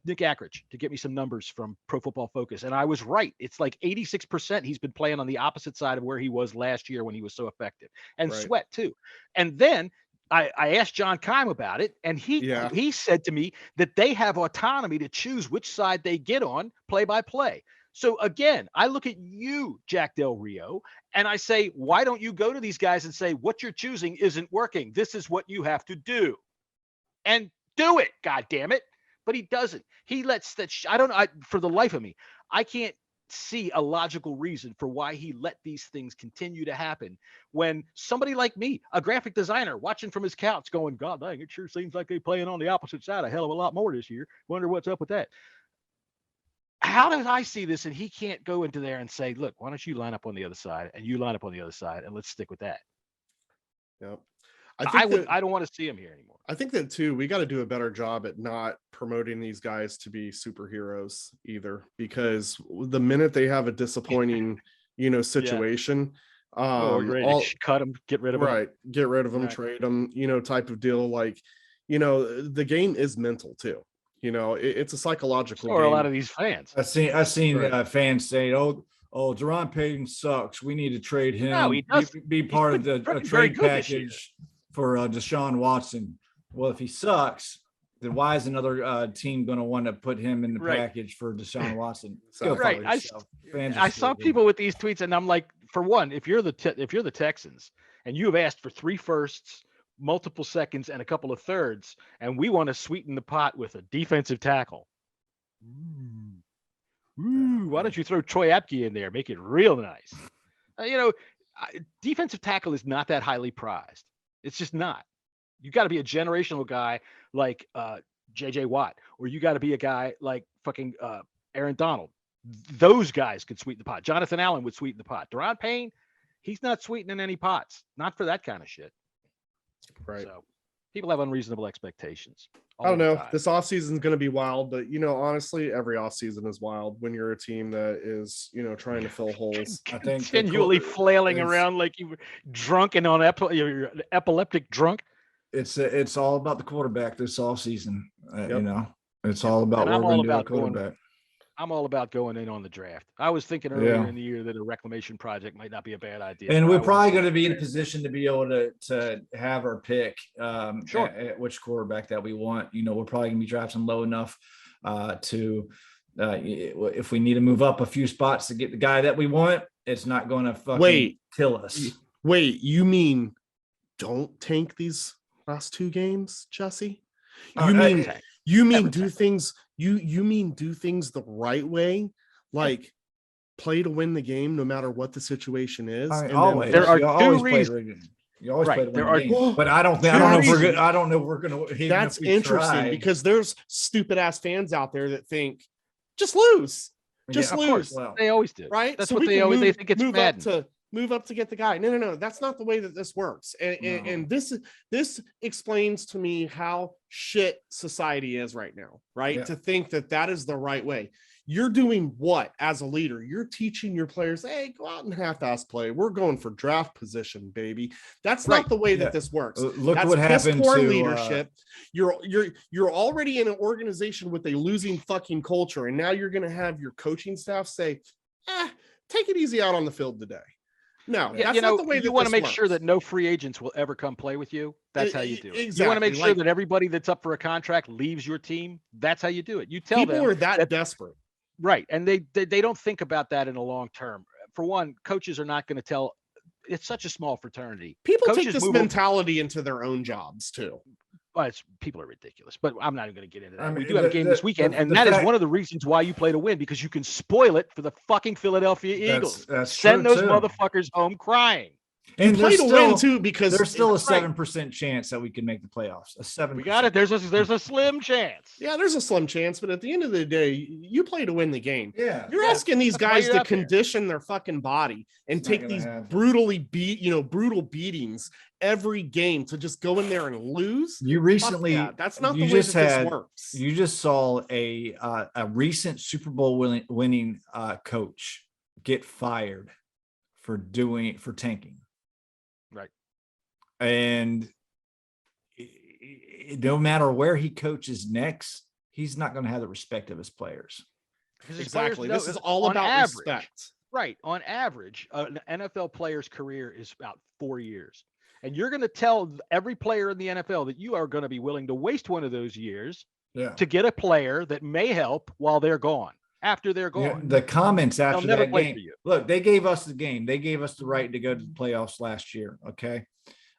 Nick Ackridge to get me some numbers from Pro Football Focus. And I was right. It's like 86% he's been playing on the opposite side of where he was last year when he was so effective. And Right. Sweat too. And then I asked John Keim about it, and he said to me that they have autonomy to choose which side they get on play by play. So again, I look at you, Jack Del Rio, and I say, why don't you go to these guys and say, what you're choosing isn't working. This is what you have to do. And do it, God damn it. But he doesn't. He lets that. I don't know. For the life of me, I can't see a logical reason for why he let these things continue to happen when somebody like me, a graphic designer, watching from his couch going, God dang, it sure seems like they're playing on the opposite side a hell of a lot more this year. Wonder what's up with that. How did I see this and he can't go into there and say, look, why don't you line up on the other side and you line up on the other side and let's stick with that. Yep. I don't want to see him here anymore. I think that too, we got to do a better job at not promoting these guys to be superheroes either, because the minute they have a disappointing, situation, cut them, get rid of them. Right. Get rid of them, trade them, type of deal. Like, the game is mental too. It's a psychological game. Or a lot of these fans. I've seen fans say, "Oh, Deron Payton sucks. We need to trade him. No, he does. Be part of the trade package for Deshaun Watson." Well, if he sucks, then why is another team going to want to put him in the package for Deshaun Watson? Right. I saw people with these tweets, and I'm like, for one, if you're the Texans and you have asked for 3 firsts, multiple seconds, and a couple of thirds, and we want to sweeten the pot with a defensive tackle. Why don't you throw Troy Apke in there? Make it real nice. Defensive tackle is not that highly prized. It's just not. You got to be a generational guy like J.J. Watt, or you got to be a guy like fucking Aaron Donald. Those guys could sweeten the pot. Jonathan Allen would sweeten the pot. Deron Payne, he's not sweetening any pots. Not for that kind of shit. Right. So people have unreasonable expectations. I don't know. This offseason is going to be wild, but honestly, every offseason is wild when you're a team that is, trying to fill holes. I think continually flailing around like you were drunk and on you're epileptic drunk. It's all about the quarterback this offseason. It's all about what we're going to do with quarterback. I'm all about going in on the draft. I was thinking earlier in the year that a reclamation project might not be a bad idea. And we're probably going to be in a position to be able to have our pick at which quarterback that we want. We're probably going to be drafting low enough to if we need to move up a few spots to get the guy that we want, it's not going to fucking kill us. Wait, you mean don't tank these last 2 games, Jesse? You mean do things the right way, like play to win the game no matter what the situation is. There are 2 reasons. You always play to win the game. But I don't know if we're going to. That's interesting because there's stupid ass fans out there that think just lose. Just lose. Well, they always do. Right? That's what they think it's Madden. Move up to get the guy. No. That's not the way that this works. And this explains to me how shit society is right now, right? Yeah. To think that is the right way. You're doing what as a leader? You're teaching your players, hey, go out and half-ass play. We're going for draft position, baby. That's not the way that this works. Look that's what happened to leadership. You're already in an organization with a losing fucking culture, and now you're going to have your coaching staff say, take it easy out on the field today. No, that's not the way that you want to make works. sure that no free agents will ever come play with you. That's how you do it. Exactly. You want to make sure that everybody that's up for a contract leaves your team. That's how you do it. You tell people them are that desperate. Right. And they don't think about that in the long term. For one, coaches are not going to tell. It's such a small fraternity. People take this mentality into their own jobs too. Well, people are ridiculous, but I'm not even going to get into that. We do have a game this weekend, and that is one of the reasons why you play to win, because you can spoil it for the fucking Philadelphia Eagles. That's Send those true, motherfuckers home crying. And play to win too, because there's still a it's right. 7% chance that we can make the playoffs. A 7%. We got it. There's a slim chance. Yeah, there's a slim chance, but at the end of the day, you play to win the game. Yeah. You're asking these That's why guys you're to out there. condition their fucking body and It's not take gonna these happen. brutal beatings every game to just go in there and lose. You recently, that's not you the way just that had, this works. You just saw a recent Super Bowl winning coach get fired for tanking. Right. And no matter where he coaches next, he's not going to have the respect of his players. Exactly. This is all about respect. Right. On average, an NFL player's career is about 4 years. And you're going to tell every player in the NFL that you are going to be willing to waste one of those years to get a player that may help while they're gone. After they're gone. Yeah, the comments after never that play game. for you. Look, they gave us the game. They gave us the right to go to the playoffs last year. Okay.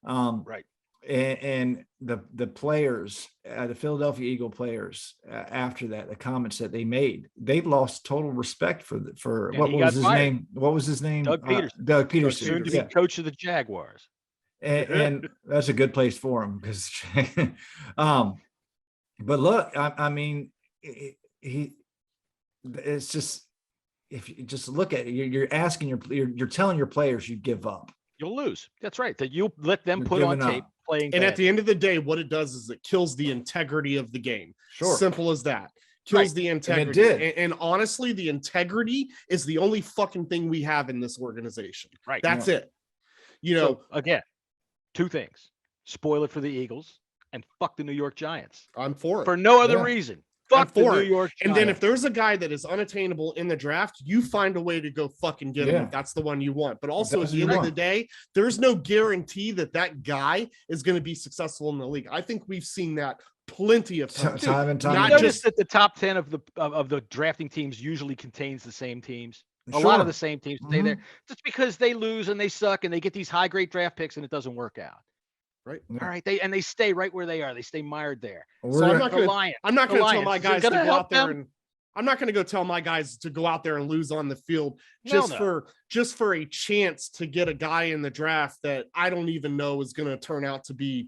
Right. And the players, the Philadelphia Eagle players, after that, the comments that they made, they lost total respect for what was his name? What was his name? Doug Peterson. Doug Peterson. Soon to be coach of the Jaguars. And that's a good place for him because, but look, I mean, it's just, if you just look at it, you're asking you're telling your players you give up. You'll lose. That's right. That you'll let them You're put on giving tape up. playing. And bad. at the end of the day, what it does is it kills the integrity of the game. Sure. Simple as that. Kills Right. the integrity. And it did. And honestly, the integrity is the only fucking thing we have in this organization. Right. That's it. You know, So, again, two things: spoil it for the Eagles and fuck the New York Giants I'm for it. for no other Yeah. reason. I'm Fuck the for New it. York Giants. And then if there's a guy that is unattainable in the draft, you find a way to go fucking get him Yeah. if that's the one you want. But also That's at the what end you of the want. day, there's no guarantee that that guy is going to be successful in the league. I think we've seen that plenty of times. Time and time you not again. notice just- that the top 10 of the drafting teams usually contains the same teams. A lot Sure. of the same teams stay there just because they lose and they suck and they get these high grade draft picks and it doesn't work out. Right. All right. They stay right where they are. They stay mired there. We're So I'm gonna- not The going to Lions. I'm not the going to tell my Lions. Is it guys to gonna go help out there them? and I'm not going to go tell my guys to go out there and lose on the field No, no. for a chance to get a guy in the draft that I don't even know is going to turn out to be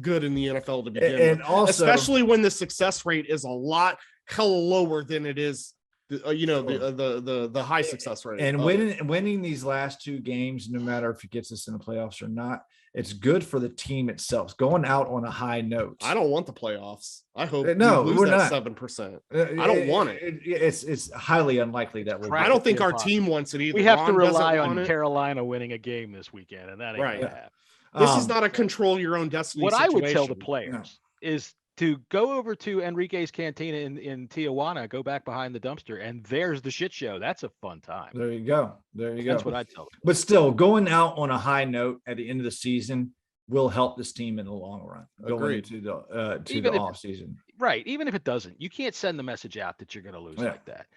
good in the NFL to begin and with. also, Especially when the success rate is a lot hell lower than it is the high success rate. and of it. winning these last two games, no matter if it gets us in the playoffs or not, it's good for the team itself. Going out on a high note. I don't want the playoffs. I hope No, we we're lose not. that 7%. I don't want it. It's highly unlikely that we'll. I don't think our team wants it either. We have to Ron doesn't rely want on it. Carolina winning a game this weekend, and that ain't Right. gonna happen. This is not a control your own destiny. What I would tell the situation. players is to go over to Enrique's Cantina in Tijuana, go back behind the dumpster, and there's the shit show. That's a fun time. There you go. That's what I'd tell them. But still, going out on a high note at the end of the season will help this team in the long run. Going Agreed. into the Even if- off season. Right. Even if it doesn't, you can't send the message out that you're going to lose Yeah. like that.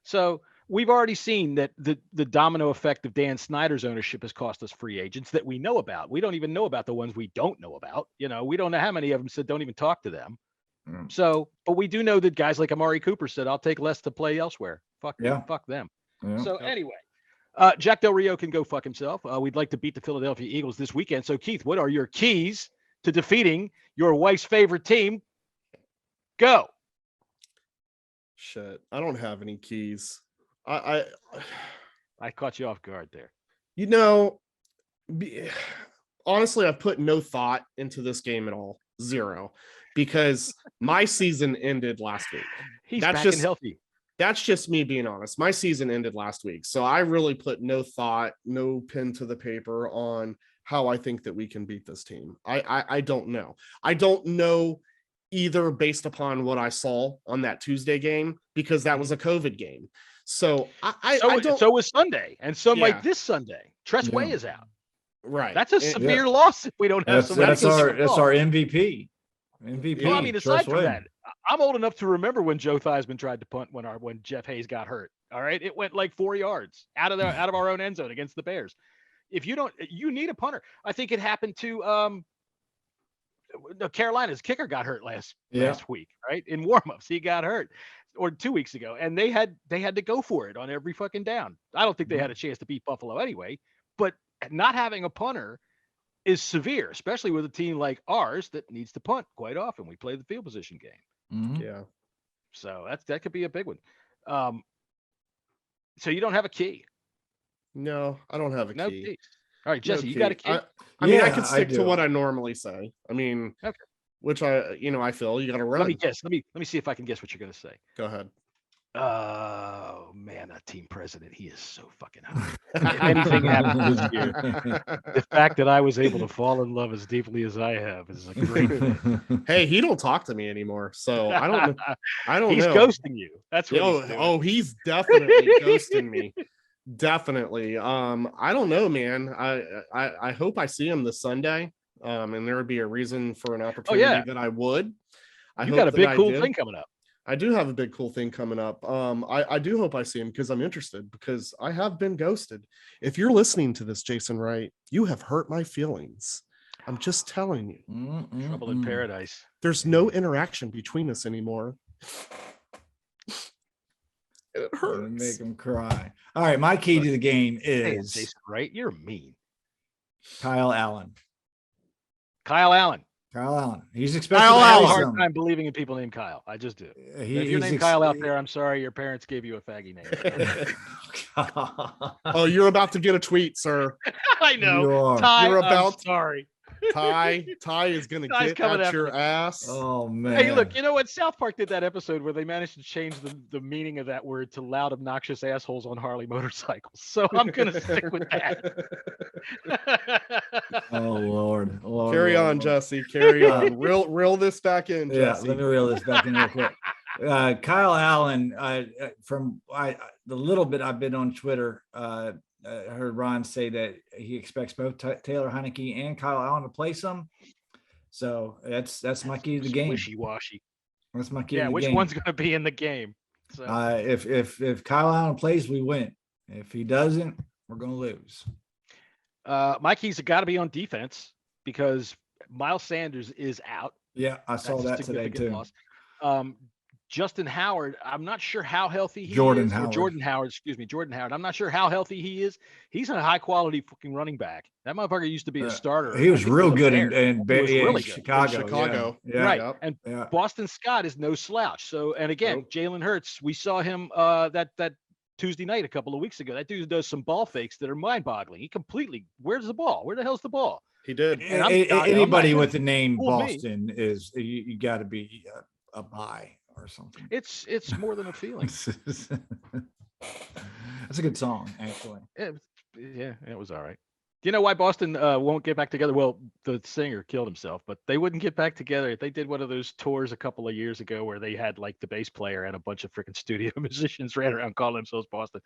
So we've already seen that the domino effect of Dan Snyder's ownership has cost us free agents that we know about. We don't even know about the ones we don't know about. We don't know how many of them said don't even talk to them. Mm. So, but we do know that guys like Amari Cooper said, I'll take less to play elsewhere. Fuck them. Yeah. So anyway, Jack Del Rio can go fuck himself. We'd like to beat the Philadelphia Eagles this weekend. So Keith, what are your keys to defeating your wife's favorite team? Go. Shit, I don't have any keys. I caught you off guard there. Honestly, I've put no thought into this game at all. Zero. Because my season ended last week. He's That's back just- and healthy. That's just me being honest. My season ended last week. So I really put no thought, no pen to the paper on how I think that we can beat this team. I don't know. I don't know either based upon what I saw on that Tuesday game, because that was a COVID game. So I don't. So was Sunday, and so Yeah. might this Sunday. Tress Way Yeah. is out. Right. That's a severe loss if we don't have some. That's our loss. MVP. MVP. Well, I mean, aside Tress from Way. that, I'm old enough to remember when Joe Theismann tried to punt when Jeff Hayes got hurt. All right, it went like 4 yards out of our own end zone against the Bears. If you don't, you need a punter. I think it happened to Carolina's kicker got hurt last week, right? In warmups, he got hurt, or 2 weeks ago, and they had to go for it on every fucking down. I don't think they had a chance to beat Buffalo anyway, but not having a punter is severe, especially with a team like ours that needs to punt quite often. We play the field position game. Yeah. So that could be a big one. So you don't have a key. No, I don't have a No key. keys. All right, Jesse, No you got a key. key? I mean, I Yeah, could I stick to do. what I normally say. I mean, Okay. which I feel you got to run. Let me guess. Let me see if I can guess what you're going to say. Go ahead. Oh man, that team president, he is so fucking hot. If anything happens this year, the fact that I was able to fall in love as deeply as I have is a great thing. Hey, he don't talk to me anymore, so I don't He's know. ghosting you. That's what he's doing. Oh, he's definitely ghosting me. Definitely. I don't know, man. I hope I see him this Sunday. And there would be a reason for an opportunity that I would. You got a big cool thing coming up. I do have a big cool thing coming up. I do hope I see him because I'm interested, because I have been ghosted. If you're listening to this, Jason Wright, you have hurt my feelings. I'm just telling you. Trouble in paradise. There's no interaction between us anymore. It hurts. Make him cry. All right, my key to the game is Jason Wright. You're mean. Kyle Allen. Kyle Allen. Kyle Allen. He's expected I to have a play hard some. time believing in people named Kyle. I just do. If you're He's named Kyle out there, I'm sorry, your parents gave you a faggy name. Oh, you're about to get a tweet, sir. I know. You are. Ty, You're I'm about- sorry. Ty is gonna Ty's get coming at after your me. ass. Oh man. Hey, look, you know what? South Park did that episode where they managed to change the meaning of that word to loud, obnoxious assholes on Harley motorcycles. So I'm going to stick with that. Oh Lord. Carry on, Jesse. Carry on. Reel this back in, Yeah, Jesse. let me reel this back in real quick. Kyle Allen, from the little bit I've been on Twitter, I heard Ron say that he expects both Taylor Heineke and Kyle Allen to play some. So that's my key to the game. Wishy-washy. That's my key. Yeah, to the which game. one's going to be in the game? So. If Kyle Allen plays, we win. If he doesn't, we're going to lose. My keys have got to be on defense because Miles Sanders is out. Yeah, I saw That's a that today significant too. loss. Justin Howard, I'm not sure how healthy he is. Jordan Howard, excuse me, Jordan Howard. I'm not sure how healthy he is. He's a high quality fucking running back. That motherfucker used to be a starter. He was real good in really Chicago. Yeah. Right. Yep. And Yeah. Boston Scott is no slouch. So, and again, Jalen Hurts, we saw him that Tuesday night a couple of weeks ago. That dude does some ball fakes that are mind-boggling. He completely, where's the ball? Where the hell's the ball? He did. And Anybody with the name Fool me. Boston is you got to be a buy or something. It's more than a feeling. That's a good song, actually. It was all right. Do you know why Boston won't get back together? Well, the singer killed himself, but they wouldn't get back together. They did one of those tours a couple of years ago where they had like the bass player and a bunch of freaking studio musicians ran around calling themselves Boston.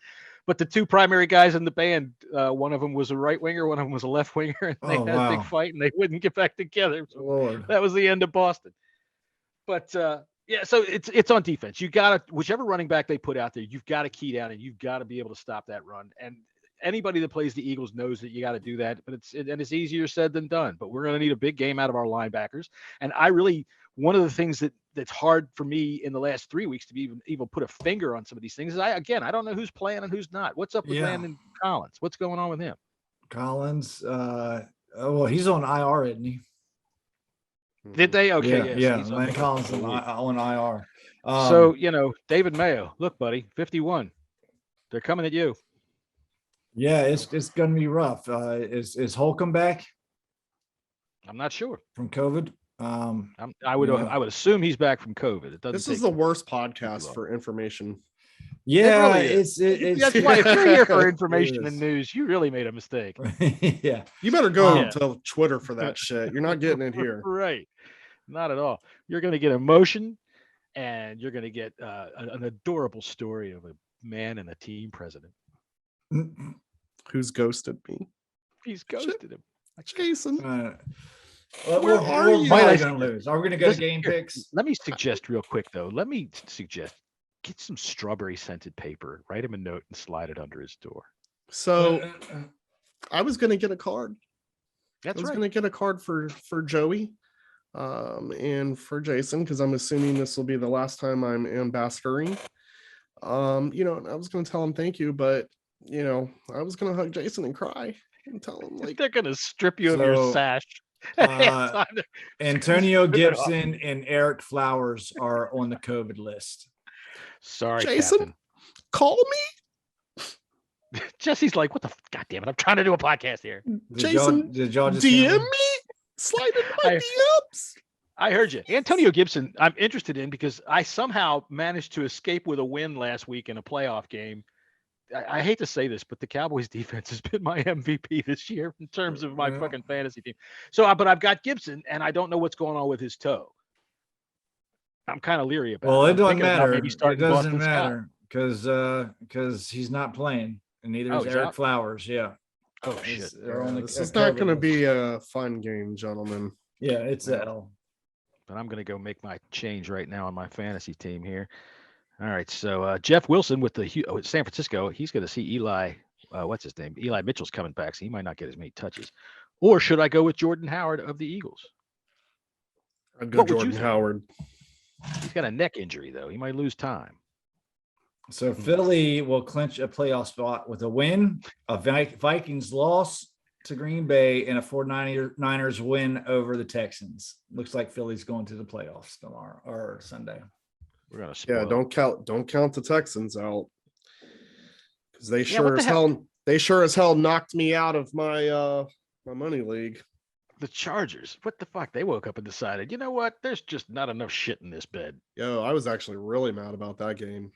But the two primary guys in the band, one of them was a right winger, one of them was a left winger, and they had a big fight and they wouldn't get back together. So Lord. that was the end of Boston. But yeah, so it's on defense. You got to, whichever running back they put out there, you've got to key down and you've got to be able to stop that run. And anybody that plays the Eagles knows that you got to do that, but it's easier said than done. But we're going to need a big game out of our linebackers. And one of the things that's hard for me in the last 3 weeks to be even put a finger on some of these things is I don't know who's playing and who's not. What's up with Landon Collins? What's going on with him? Collins, well, he's on IR, isn't he? Did they? Okay, yeah. Landon Collins on IR. So David Mayo, look, buddy, 51. They're coming at you. Yeah, it's going to be rough. Is Holcomb back? I'm not sure from COVID. I would assume he's back from COVID. It doesn't. This is the worst podcast for information. Yeah, really it's that's why if you're here for information and news, you really made a mistake. Yeah, you better go to Twitter for that shit. You're not getting it here. Right, not at all. You're going to get emotion, and you're going to get an adorable story of a man and a team president who's ghosted me. He's ghosted him. Jason. Where are you? Probably going to lose. Are we going to go to game picks? Let me suggest real quick, though. Get some strawberry scented paper, write him a note, and slide it under his door. So I was going to get a card. I was going to get a card for Joey and for Jason, because I'm assuming this will be the last time I'm ambassadoring. I was going to tell him thank you, but I was going to hug Jason and cry. I'm telling him, like, They're gonna strip you of your So, sash. Antonio Gibson and Eric Flowers are on the COVID list. Sorry, Jason, Captain. call me. Jesse's like, what the? God damn it! I'm trying to do a podcast here. Jason, did y'all just hear DM me? me? Slide in my DMs. I heard you. Antonio Gibson, I'm interested in because I somehow managed to escape with a win last week in a playoff game. I hate to say this, but the Cowboys defense has been my MVP this year in terms of my fucking fantasy team. So, but I've got Gibson, and I don't know what's going on with his toe. I'm kind of leery about it. Well, it I'm doesn't thinking about matter. maybe It starting doesn't Boston Scott. matter because he's not playing, and neither is he's Eric out? Flowers. Yeah. Oh shit! They're on the This is not COVID going to list. be a fun game, gentlemen. Yeah, it's L. But I'm going to go make my change right now on my fantasy team here. All right, so Jeff Wilson with the San Francisco, he's going to see Eli. What's his name? Eli Mitchell's coming back, so he might not get as many touches. Or should I go with Jordan Howard of the Eagles? I'd go What would you Jordan think? Howard. He's got a neck injury though; he might lose time. So Philly will clinch a playoff spot with a win, a Vikings loss to Green Bay, and a 49ers win over the Texans. Looks like Philly's going to the playoffs tomorrow or Sunday. We're gonna spoil. Yeah, don't count the Texans out because they Yeah, what the sure as hell knocked me out of my my money league. The Chargers. What the fuck? They woke up and decided, you know what? There's just not enough shit in this bed. Yo, I was actually really mad about that game.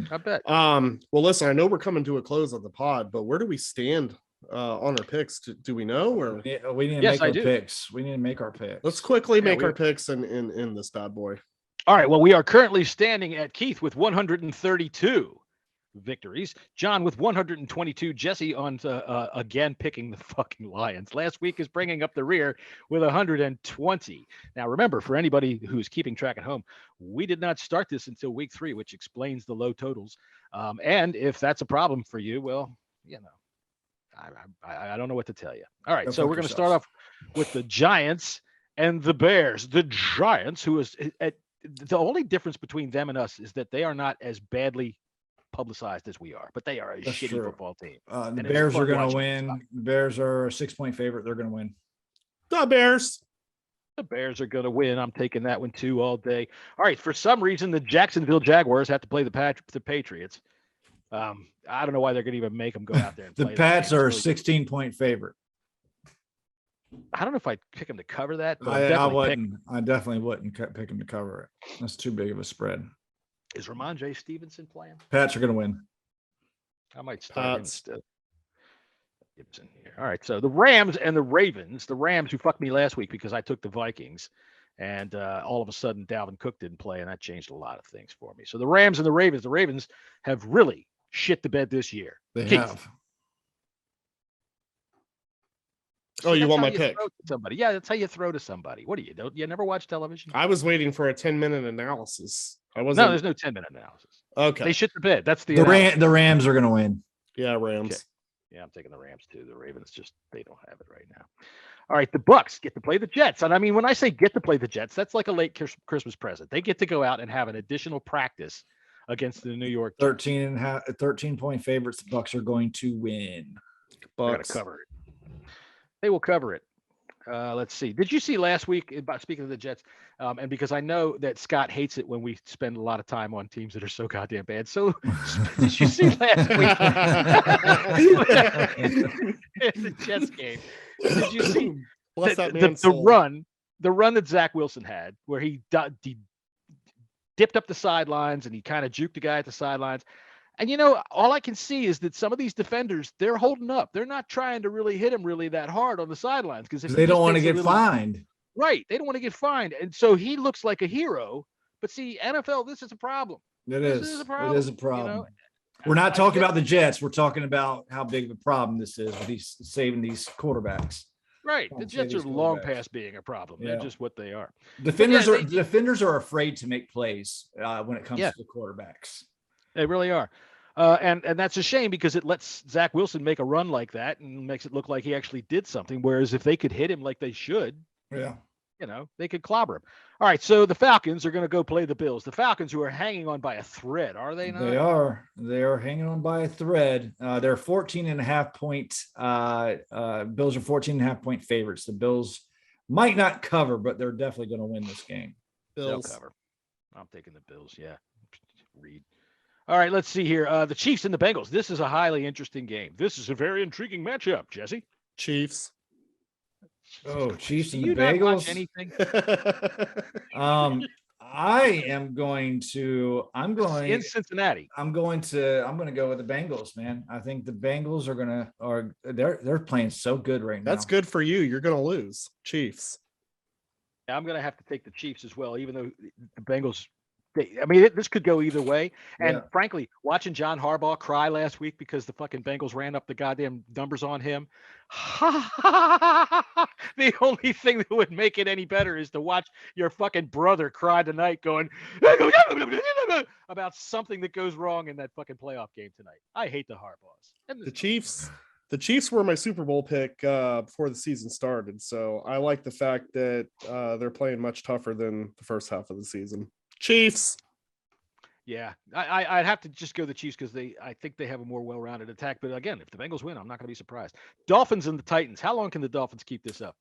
I bet. Well, listen, I know we're coming to a close of the pod, but where do we stand on our picks? Do we know? Or Yeah, we need to Yes, make I our do. picks. We need to make our picks. let's quickly make we- our picks and in this bad boy. All right. Well, we are currently standing at Keith with 132 victories. John with 122. Jesse on again picking the fucking Lions. Last week is bringing up the rear with 120. Now, remember, for anybody who's keeping track at home, we did not start this until week 3, which explains the low totals. And if that's a problem for you, well, you know, I don't know what to tell you. All right. Go So fuck we're going to start yourself. off with the Giants and the Bears. The Giants, who is the only difference between them and us is that they are not as badly publicized as we are, but they are a That's shitty true. football team. The And it's Bears fun are going to watching. win. The Bears are a 6-point favorite. They're going to win. The Bears. The Bears are going to win. I'm taking that one too all day. All right. For some reason, the Jacksonville Jaguars have to play the Patriots. I don't know why they're going to even make them go out there and The play. Pats that game. are a It's really- 16-point favorite. I don't know if I'd pick them to cover that, but I definitely pick. wouldn't. I definitely wouldn't pick them to cover it. That's too big of a spread. Is Ramondre Stevenson playing? Pats are going to win. I might start him Pats. instead. Gibson here. All right. So the Rams and the Ravens, the Rams who fucked me last week because I took the Vikings, and all of a sudden Dalvin Cook didn't play, and that changed a lot of things for me. So the Rams and the Ravens have really shit the bed this year. They Keith. have. Oh, you That's want how my pick? throw to somebody. Yeah, that's how you throw to somebody. What do you do? You never watch television? I was waiting for a 10-minute analysis. I wasn't. No, there's no 10-minute analysis. Okay. They shit the bed. That's the The Rams are going to win. Yeah, Rams. Okay. Yeah, I'm taking the Rams too. The Ravens they don't have it right now. All right, the Bucks get to play the Jets. And I mean, when I say get to play the Jets, that's like a late Christmas present. They get to go out and have an additional practice against the New York Jets. 13-point favorites. The Bucks are going to win. They're going Bucks. to cover it. They will cover it. Let's see. Did you see last week about speaking of the Jets? And because I know that Scott hates it when we spend a lot of time on teams that are so goddamn bad. So did you see last week in the Jets game? Did you see Bless that the man's soul. run that Zach Wilson had, where he dipped up the sidelines and he kind of juked the guy at the sidelines? And, you know, all I can see is that some of these defenders, they're holding up. They're not trying to really hit him really that hard on the sidelines because They don't want to get fined. Right. They don't want to get fined. And so he looks like a hero. But see, NFL, this is a problem. It This is. is a It problem, is a you problem. know? We're not talking about the Jets. We're talking about how big of a problem this is with these saving these quarterbacks. Right. Don't The say Jets are these long quarterbacks. past being a problem. Yeah. They're just what they are. Defenders are afraid to make plays when it comes Yeah. to the quarterbacks. They really are. And that's a shame because it lets Zach Wilson make a run like that and makes it look like he actually did something. Whereas if they could hit him like they should, Yeah. they could clobber them. All right, so the Falcons are going to go play the Bills. The Falcons, who are hanging on by a thread, are they not? They are hanging on by a thread. They're 14.5 point. Bills are 14.5 point favorites. The Bills might not cover, but they're definitely going to win this game. They'll cover. I'm taking the Bills. Yeah. Read. All right, let's see here. The Chiefs and the Bengals. This is a highly interesting game. This is a very intriguing matchup, Jesse. Chiefs. Oh, Chiefs and Do the you not Bengals. watch anything? I am going to. I'm going in Cincinnati. I'm going to go with the Bengals, man. I think the Bengals they're playing so good right now. That's good for you. You're gonna lose. Chiefs. Yeah, I'm gonna have to take the Chiefs as well, even though the Bengals. This could go either way. And frankly, watching John Harbaugh cry last week because the fucking Bengals ran up the goddamn numbers on him. The only thing that would make it any better is to watch your fucking brother cry tonight going about something that goes wrong in that fucking playoff game tonight. I hate the Harbaughs. The Chiefs were my Super Bowl pick before the season started. So I like the fact that they're playing much tougher than the first half of the season. Chiefs. Yeah, I'd have to just go the Chiefs because I think they have a more well-rounded attack. But again, if the Bengals win, I'm not going to be surprised. Dolphins and the Titans. How long can the Dolphins keep this up?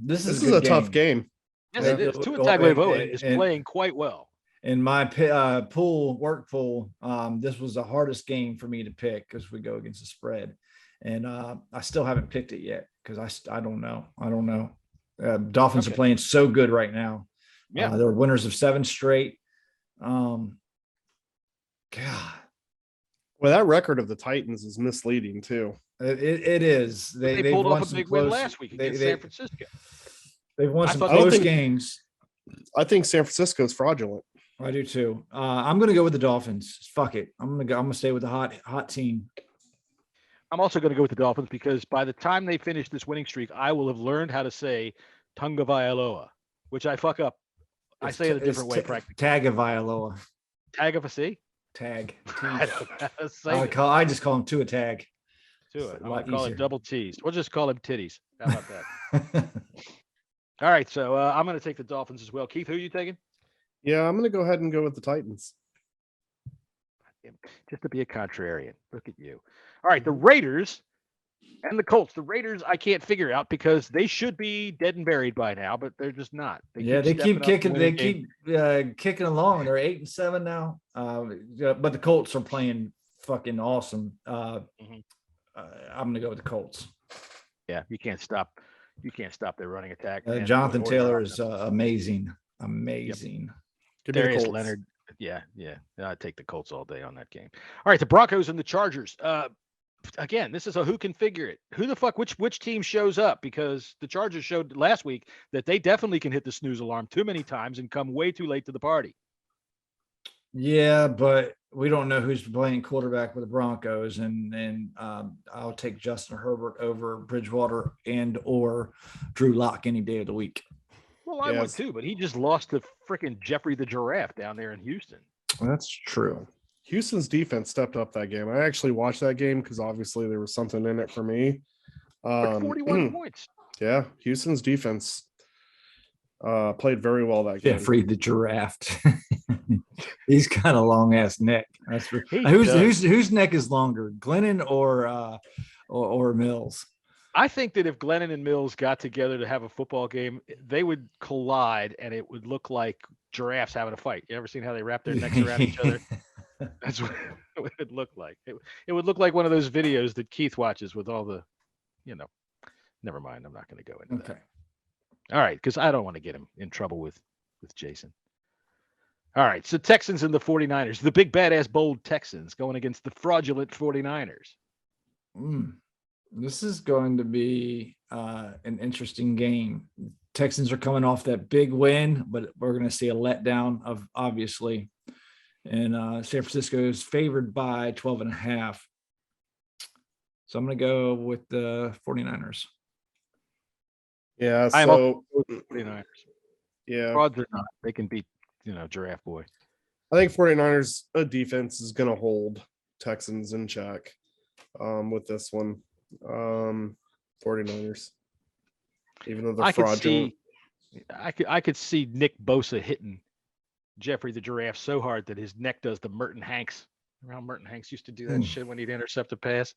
This is a tough game. Yes, it is. Tua Tagovailoa is playing quite well. In my work pool, this was the hardest game for me to pick because we go against the spread, and I still haven't picked it yet because I don't know. Dolphins are playing so good right now. Yeah, they're winners of 7 straight. God, well, that record of the Titans is misleading too. It is. They pulled won off a big win last week against San Francisco. They've won some close games. I think San Francisco's fraudulent. I do too. I'm going to go with the Dolphins. Fuck it. I'm going to stay with the hot team. I'm also going to go with the Dolphins because by the time they finish this winning streak, I will have learned how to say Tagovailoa, which I fuck up. I say it a different way. Practically. Tagovailoa. Tag of a C? Tag. I don't know how to say it. I just call him Tua Tag. Tua. I'm going to call him double T's. We'll just call him titties. How about that? All right. So I'm going to take the Dolphins as well. Keith, who are you taking? Yeah, I'm going to go ahead and go with the Titans. Just to be a contrarian. Look at you. All right. The Raiders and the Colts. The Raiders, I can't figure out because they should be dead and buried by now, but they're just not. They keep kicking. They keep kicking along. They're 8-7 now. But the Colts are playing fucking awesome. I'm gonna go with the Colts. Yeah, you can't stop their running attack. Jonathan Taylor is amazing. Amazing. Yep. Darius Leonard. Yeah. I'd take the Colts all day on that game. All right, the Broncos and the Chargers. Again, this is a who can figure it. Who the fuck, which team shows up? Because the Chargers showed last week that they definitely can hit the snooze alarm too many times and come way too late to the party. Yeah, but we don't know who's playing quarterback with the Broncos, and I'll take Justin Herbert over Bridgewater and or Drew Lock any day of the week. Well, I would too, but he just lost to freaking Jeffrey the Giraffe down there in Houston. That's true. Houston's defense stepped up that game. I actually watched that game because obviously there was something in it for me. 41 points. Yeah, Houston's defense played very well that game. Jeffrey the Giraffe. He's got a long ass neck. That's whose neck is longer, Glennon or Mills? I think that if Glennon and Mills got together to have a football game, they would collide and it would look like giraffes having a fight. You ever seen how they wrap their necks around each other? That's what it would look like. It would look like one of those videos that Keith watches with all the, never mind. I'm not going to go into that. All right. Because I don't want to get him in trouble with Jason. All right. So Texans and the 49ers, the big badass bold Texans going against the fraudulent 49ers. This is going to be an interesting game. Texans are coming off that big win, but we're going to see a letdown of obviously. And San Francisco is favored by 12.5. So I'm going to go with the 49ers. Yeah. I'm also with the 49ers. Yeah. Frauds or not, they can beat, Giraffe Boy. I think 49ers defense is going to hold Texans in check with this one. 49ers. Even though they're fraudulent. I could see Nick Bosa hitting Jeffrey the Giraffe so hard that his neck does the Merton Hanks. Remember how Merton Hanks used to do that shit when he'd intercept a pass?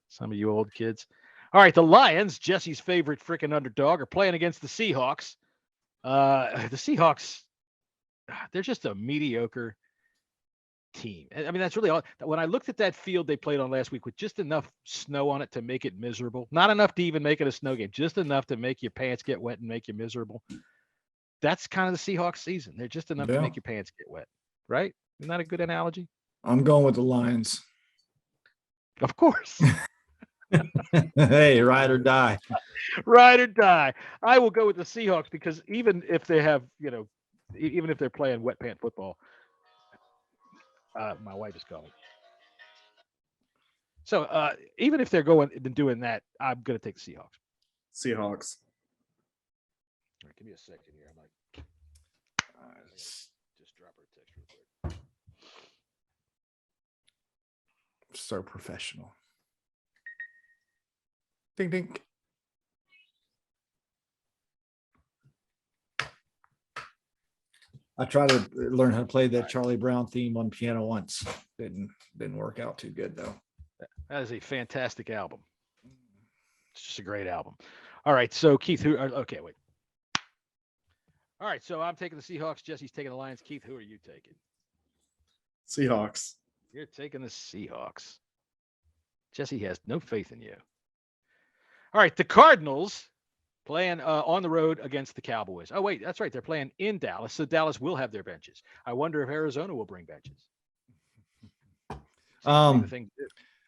Some of you old kids. All right, the Lions, Jesse's favorite freaking underdog, are playing against the Seahawks. The Seahawks, they're just a mediocre team. I mean, that's really all. When I looked at that field they played on last week with just enough snow on it to make it miserable, not enough to even make it a snow game, just enough to make your pants get wet and make you miserable. That's kind of the Seahawks season. They're just enough to make your pants get wet, right? Isn't that a good analogy? I'm going with the Lions. Of course. Hey, ride or die. Ride or die. I will go with the Seahawks because even if they have, even if they're playing wet pant football, my wife is calling. So even if they're going and doing that, I'm going to take the Seahawks. Seahawks. All right, give me a second here. I might just drop her a text real quick. So professional. Ding ding. I tried to learn how to play that Charlie Brown theme on piano once. Didn't work out too good though. That is a fantastic album. It's just a great album. All right, so Keith, okay, wait. All right, so I'm taking the Seahawks. Jesse's taking the Lions. Keith, who are you taking? Seahawks. You're taking the Seahawks. Jesse has no faith in you. All right, the Cardinals playing on the road against the Cowboys. Oh, wait, that's right. They're playing in Dallas, so Dallas will have their benches. I wonder if Arizona will bring benches.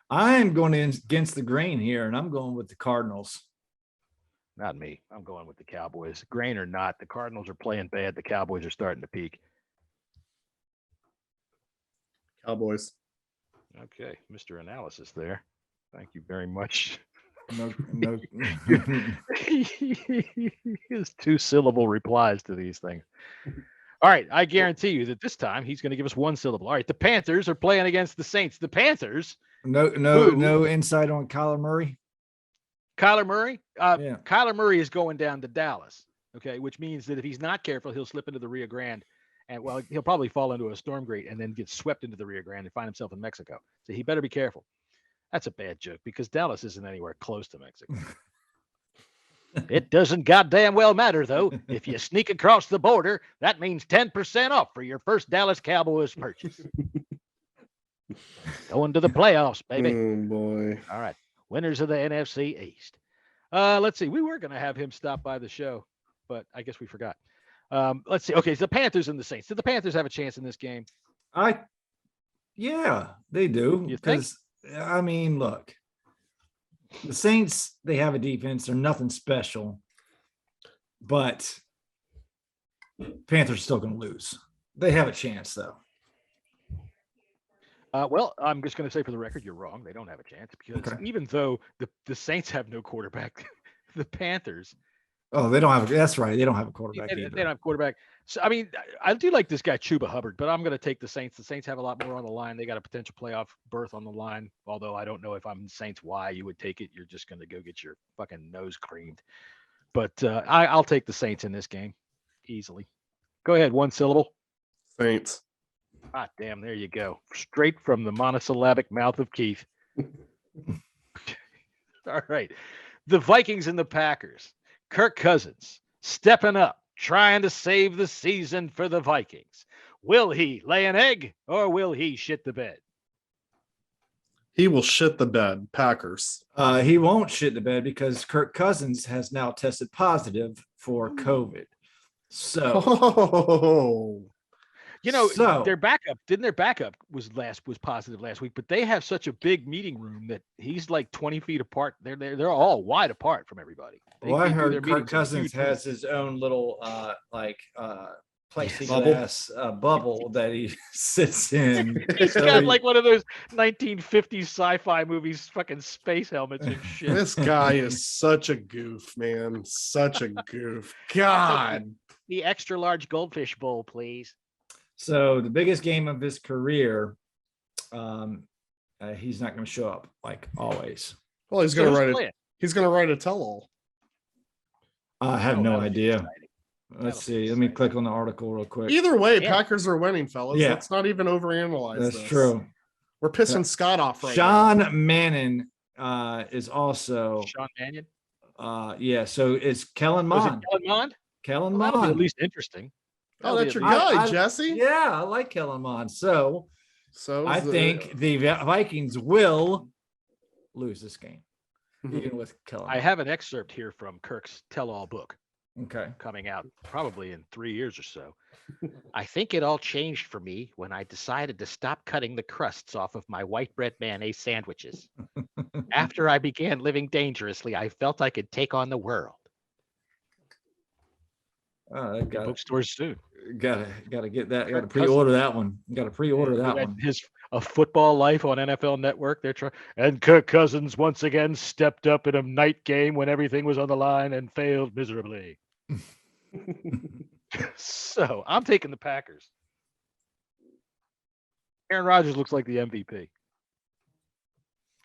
I'm going against the grain here, and I'm going with the Cardinals. Not me. I'm going with the Cowboys. Grain or not, the Cardinals are playing bad. The Cowboys are starting to peak. Cowboys. Okay, Mr. Analysis there. Thank you very much. No. His 2-syllable replies to these things. All right, I guarantee you that this time he's going to give us 1 syllable. All right, the Panthers are playing against the Saints. The Panthers. No insight on Kyler Murray. Kyler Murray? Yeah. Kyler Murray is going down to Dallas, okay, which means that if he's not careful, he'll slip into the Rio Grande, and he'll probably fall into a storm grate and then get swept into the Rio Grande and find himself in Mexico. So he better be careful. That's a bad joke because Dallas isn't anywhere close to Mexico. It doesn't goddamn well matter, though. If you sneak across the border, that means 10% off for your first Dallas Cowboys purchase. Going to the playoffs, baby. Oh, boy. All right. Winners of the NFC East. Let's see. We were going to have him stop by the show, but I guess we forgot. Let's see. Okay, it's the Panthers and the Saints. Did the Panthers have a chance in this game? Yeah, they do. Because, I mean, look, the Saints, they have a defense. They're nothing special, but Panthers are still going to lose. They have a chance, though. Well, I'm just going to say for the record, you're wrong. They don't have a chance because even though the Saints have no quarterback, the Panthers. Oh, they don't have. That's right. They don't have a quarterback either. They don't have a quarterback. So, I mean, I do like this guy, Chuba Hubbard, but I'm going to take the Saints. The Saints have a lot more on the line. They got a potential playoff berth on the line, although I don't know if I'm Saints why you would take it. You're just going to go get your fucking nose creamed. But I'll take the Saints in this game easily. Go ahead. 1 syllable. Saints. Ah, damn, there you go. Straight from the monosyllabic mouth of Keith. All right. The Vikings and the Packers. Kirk Cousins stepping up, trying to save the season for the Vikings. Will he lay an egg or will he shit the bed? He will shit the bed. Packers. He won't shit the bed because Kirk Cousins has now tested positive for COVID. So, their backup was positive last week, but they have such a big meeting room that he's like 20 feet apart. They're all wide apart from everybody. I heard Kirk Cousins has his own little plexiglass bubble that he sits in. He's got like one of those 1950s sci-fi movies, fucking space helmets and shit. This guy is such a goof, man. Such a goof. God. The extra large goldfish bowl, please. So the biggest game of his career, he's not going to show up like always. Well, he's going to write it. He's going to write a tell-all. I have no idea. Let's see. Let me click on the article real quick. Either way, Yeah. Packers are winning, fellas. Yeah. Let's not even overanalyze That's this. true. We're pissing Scott off right now. Sean Mannon is also Sean Mannion. yeah. So it's Kellen Was it Mond. Kellen Mond? Kellen Well, that'll be at Mond. least interesting. Oh, That'll be that's at your least- guy, I- Jesse. Yeah, I like Kellen Mond. So So I think the Vikings will lose this game, even with Kellen. I have an excerpt here from Kirk's tell-all book Okay. coming out probably in 3 years or so. I think it all changed for me when I decided to stop cutting the crusts off of my white bread mayonnaise sandwiches. After I began living dangerously, I felt I could take on the world. I got Bookstores soon. gotta get that. Gotta Kirk pre-order that one. Gotta pre-order that one. A football life on NFL Network. They're trying, and Kirk Cousins once again stepped up in a night game when everything was on the line and failed miserably. So I'm taking the Packers. Aaron Rodgers looks like the MVP.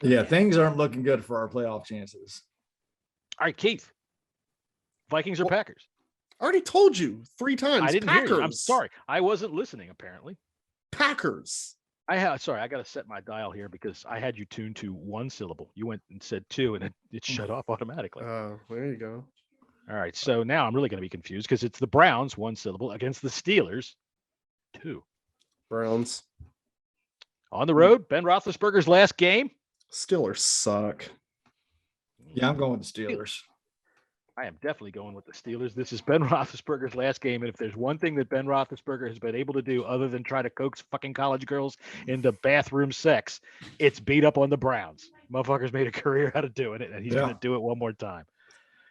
Yeah, things aren't looking good for our playoff chances. All right, Keith. Vikings or Packers? I already told you 3 times. I didn't Packers. hear you. I'm sorry. I wasn't listening, apparently. Packers. Sorry, I got to set my dial here because I had you tuned to 1 syllable. You went and said 2, and it shut off automatically. There you go. All right, so now I'm really going to be confused because it's the Browns, 1 syllable, against the Steelers, 2. Browns. On the road, Ben Roethlisberger's last game. Steelers suck. Yeah, I'm going with the Steelers. I am definitely going with the Steelers. This is Ben Roethlisberger's last game, and if there's one thing that Ben Roethlisberger has been able to do other than try to coax fucking college girls into bathroom sex, it's beat up on the Browns. Motherfucker's made a career out of doing it, and he's going to do it one more time.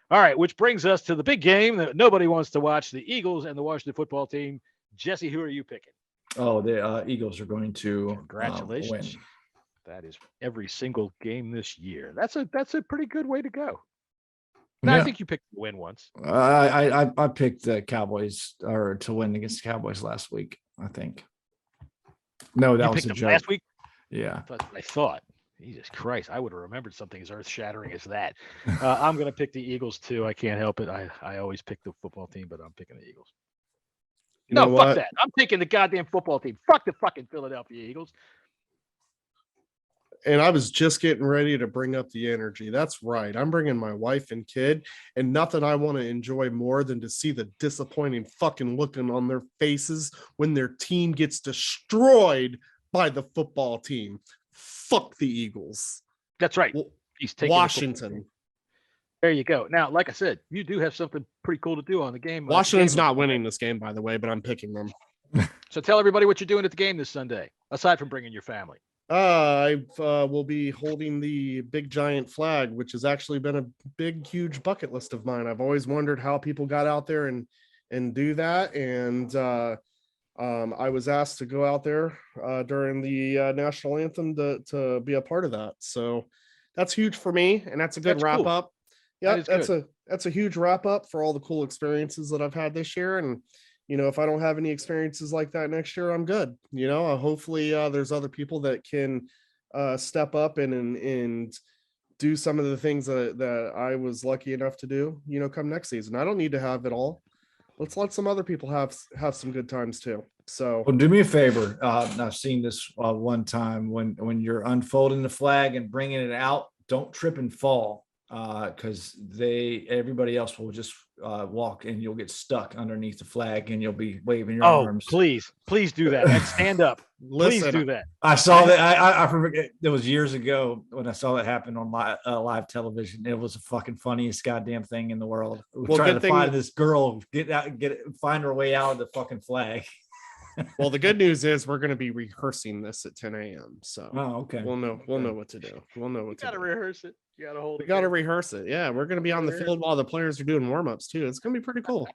All right, which brings us to the big game that nobody wants to watch, the Eagles and the Washington football team. Jesse, who are you picking? Oh, the Eagles are going to Congratulations. win. That is every single game this year. That's a pretty good way to go. No, I think you picked the win once. I picked the Cowboys to win against the Cowboys last week. I think. No, that You was picked a them joke. last week. Yeah. That's what I thought. Jesus Christ, I would have remembered something as earth-shattering as that. I'm going to pick the Eagles too. I can't help it. I always pick the football team, but I'm picking the Eagles. You know Fuck what? that. I'm picking the goddamn football team. Fuck the fucking Philadelphia Eagles. And I was just getting ready to bring up the energy. That's right. I'm bringing my wife and kid, and nothing I want to enjoy more than to see the disappointing fucking looking on their faces when their team gets destroyed by the football team. Fuck the Eagles. That's right. He's taking the football Washington. team. There you go. Now, like I said, you do have something pretty cool to do on the game. Washington's not winning this game, by the way, but I'm picking them. So tell everybody what you're doing at the game this Sunday, aside from bringing your family. I will be holding the big giant flag, which has actually been a big, huge bucket list of mine. I've always wondered how people got out there and do that. And I was asked to go out there during the national anthem to be a part of that. So that's huge for me, and that's a good wrap up. Yeah, that's a huge wrap up for all the cool experiences that I've had this year. And if I don't have any experiences like that next year, I'm good. Hopefully there's other people that can step up and do some of the things that I was lucky enough to do, come next season. I don't need to have it all. Let's let some other people have some good times too. So, well, do me a favor. I've seen this one time when you're unfolding the flag and bringing it out, don't trip and fall. Because everybody else will just walk and you'll get stuck underneath the flag and you'll be waving your arms. Please do that. And stand up. Please Listen, do that. I saw that. I forget. It was years ago when I saw that happen on my live television. It was the fucking funniest goddamn thing in the world. We're trying to find this girl, find her way out of the fucking flag. Well, the good news is we're going to be rehearsing this at 10 a.m. So okay. We'll know what to do. We'll know what to do. You got to rehearse it. You got to hold it. We got to rehearse it. Yeah, we're going to be on the field while the players are doing warm-ups too. It's going to be pretty cool.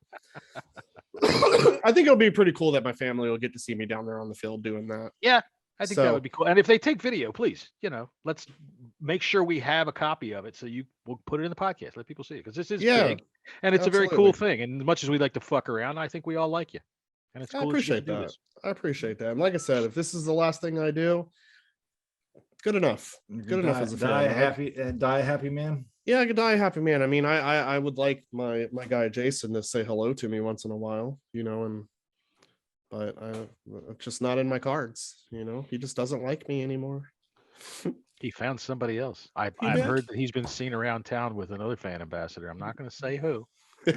I think it'll be pretty cool that my family will get to see me down there on the field doing that. Yeah, I think that would be cool. And if they take video, please, let's make sure we have a copy of it so we'll put it in the podcast. Let people see it because this is big and it's a very cool thing. And as much as we like to fuck around, I think we all like you. And it's cool. I appreciate that. I appreciate that. And like I said, if this is the last thing I do, good enough. Good enough as a fan. Die a happy man. Yeah, good die, happy man. I mean, I would like my guy Jason to say hello to me once in a while, but it's just not in my cards. He just doesn't like me anymore. He found somebody else. I've He did? heard that he's been seen around town with another fan ambassador. I'm not going to say who. He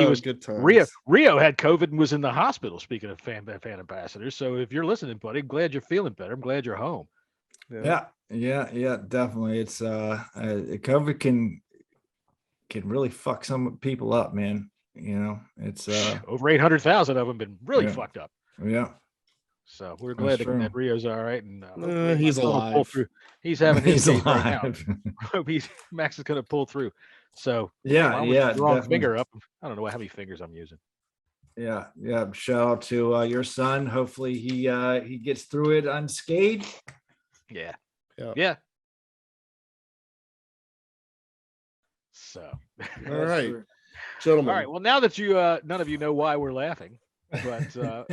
was good times. Rio had COVID and was in the hospital. Speaking of fan ambassadors, so if you're listening, buddy, I'm glad you're feeling better. I'm glad you're home. Yeah, definitely. It's COVID can really fuck some people up, man. It's over 800,000 of them been really fucked up. Yeah. So we're glad that Rio's all right, and he's alive. Pull through. He's having his he's game right alive. now. Max is going to pull through. So wrong finger up. I don't know how many fingers I'm using. Yeah. Shout out to your son. Hopefully he gets through it unscathed. Yeah. So, all right, gentlemen. All right. Well, now that you none of you know why we're laughing, but okay,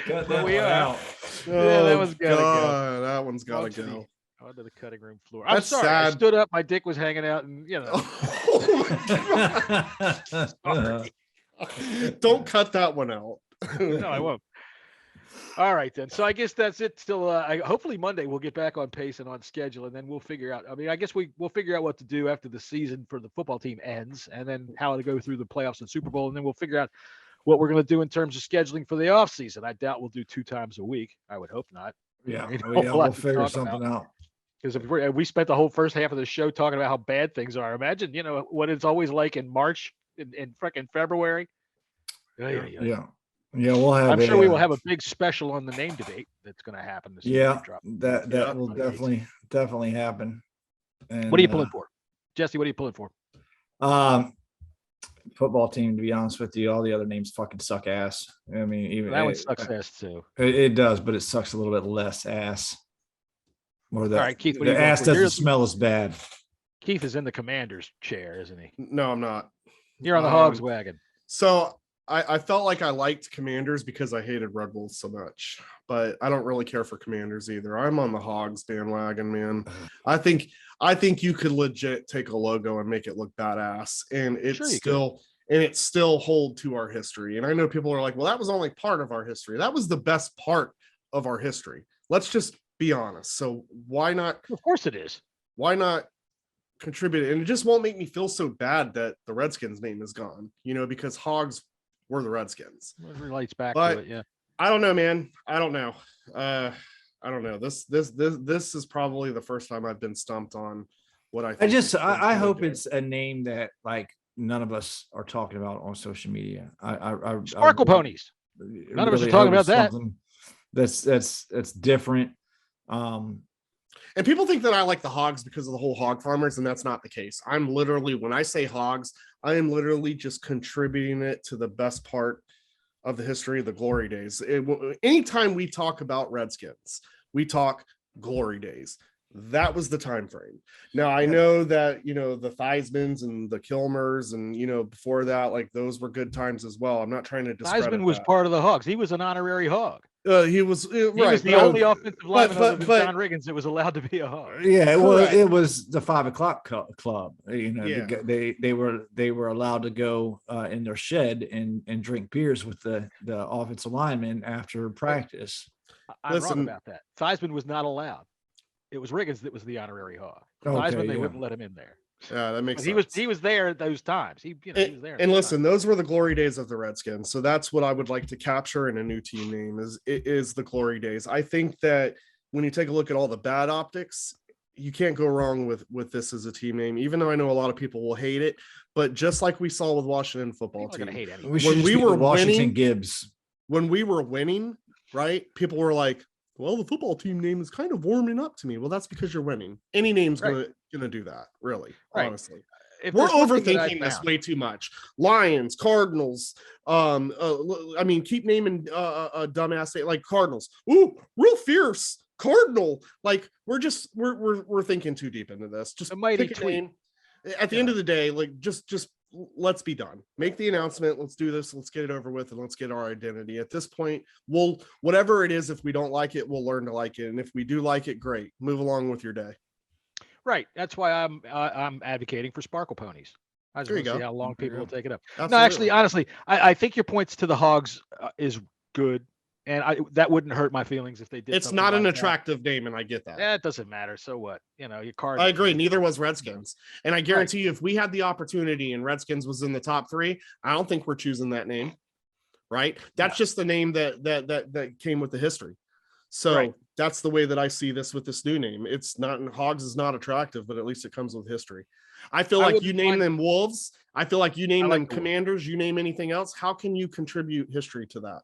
cut that we one out. Yeah, that was gotta go. That one's gotta go. Onto the cutting room floor. I'm sorry. Sad. I stood up. My dick was hanging out, and Don't cut that one out. No, I won't. All right, then. So I guess that's it. Still, hopefully Monday we'll get back on pace and on schedule, and then we'll figure out. I mean, I guess we'll figure out what to do after the season for the football team ends, and then how to go through the playoffs and Super Bowl, and then we'll figure out what we're going to do in terms of scheduling for the off season. I doubt we'll do 2 times a week. I would hope not. Yeah, we'll figure something out. Because if we spent the whole first half of the show talking about how bad things are, imagine what it's always like in March in freaking February. Yeah, we'll have. I'm sure we will have a big special on the name debate that's going to happen. That will definitely happen. And, what are you pulling for, Jesse? What are you pulling for? Football team. To be honest with you, all the other names fucking suck ass. I mean, even that one sucks ass too. It does, but it sucks a little bit less ass. All right, Keith. The ass doesn't smell as bad. Keith is in the commander's chair, isn't he? No, I'm not. You're on the Hogs wagon. So I felt like I liked Commanders because I hated Red Bulls so much, but I don't really care for Commanders either. I'm on the Hogs bandwagon, man. I think you could legit take a logo and make it look badass, and it still hold to our history. And I know people are like, well, that was only part of our history. That was the best part of our history. Let's just be honest. So why not? Of course it is. Why not contribute? And it just won't make me feel so bad that the Redskins name is gone, because Hogs were the Redskins. It relates back to it, yeah. I don't know, man. I don't know. This is probably the first time I've been stumped on what I think. I hope it's a name that like none of us are talking about on social media. Sparkle ponies. None of us are talking about that. That's different. And people think that I like the Hogs because of the whole hog farmers, and that's not the case. I'm literally, when I say Hogs, I am literally just contributing it to the best part of the history of the glory days. Anytime we talk about Redskins, we talk glory days. That was the time frame. Now I know that the Theismans and the Kilmers and before that, like those were good times as well. I'm not trying to discredit Theismann was that. part of the Hogs. He was an honorary Hog. He was the only offensive lineman other than John Riggins that was allowed to be a Hog. Yeah, well, it was the 5 o'clock club. They were allowed to go in their shed and drink beers with the offensive linemen after practice. I'm wrong about that. Theismann was not allowed. It was Riggins that was the honorary Hog. Theismann, they wouldn't let him in there. Yeah, that makes sense. He was there at those times. He was there. And listen, those were the glory days of the Redskins. So that's what I would like to capture in a new team name is the glory days. I think that when you take a look at all the bad optics, you can't go wrong with this as a team name, even though I know a lot of people will hate it. But just like we saw with Washington football team, when we were Washington Gibbs, when we were winning, right? People were like, well, the football team name is kind of warming up to me. Well, that's because you're winning. Any name's gonna do that, really, honestly. We're overthinking this way too much. Lions, Cardinals. Keep naming dumbass like Cardinals. Ooh, real fierce Cardinal. Like we're thinking too deep into this. Just a mighty tweet. At the end of the day, like just let's be done. Make the announcement. Let's do this. Let's get it over with, and let's get our identity. At this point, we'll whatever it is. If we don't like it, we'll learn to like it, and if we do like it, great. Move along with your day. Right. That's why I'm advocating for sparkle ponies. I just want to see how long people will take it up. Absolutely. No, actually, honestly, I think your points to the Hogs is good, and that wouldn't hurt my feelings if they did. It's not an attractive name, and I get that. Yeah, it doesn't matter. So what? Your card. I agree. Neither was Redskins, and I guarantee you, if we had the opportunity and Redskins was in the top 3, I don't think we're choosing that name. Right? That's just the name that came with the history. So that's the way that I see this with this new name. It's not Hogs is not attractive, but at least it comes with history. I feel like you name them Wolves. I feel like you name them Commanders. You name anything else. How can you contribute history to that?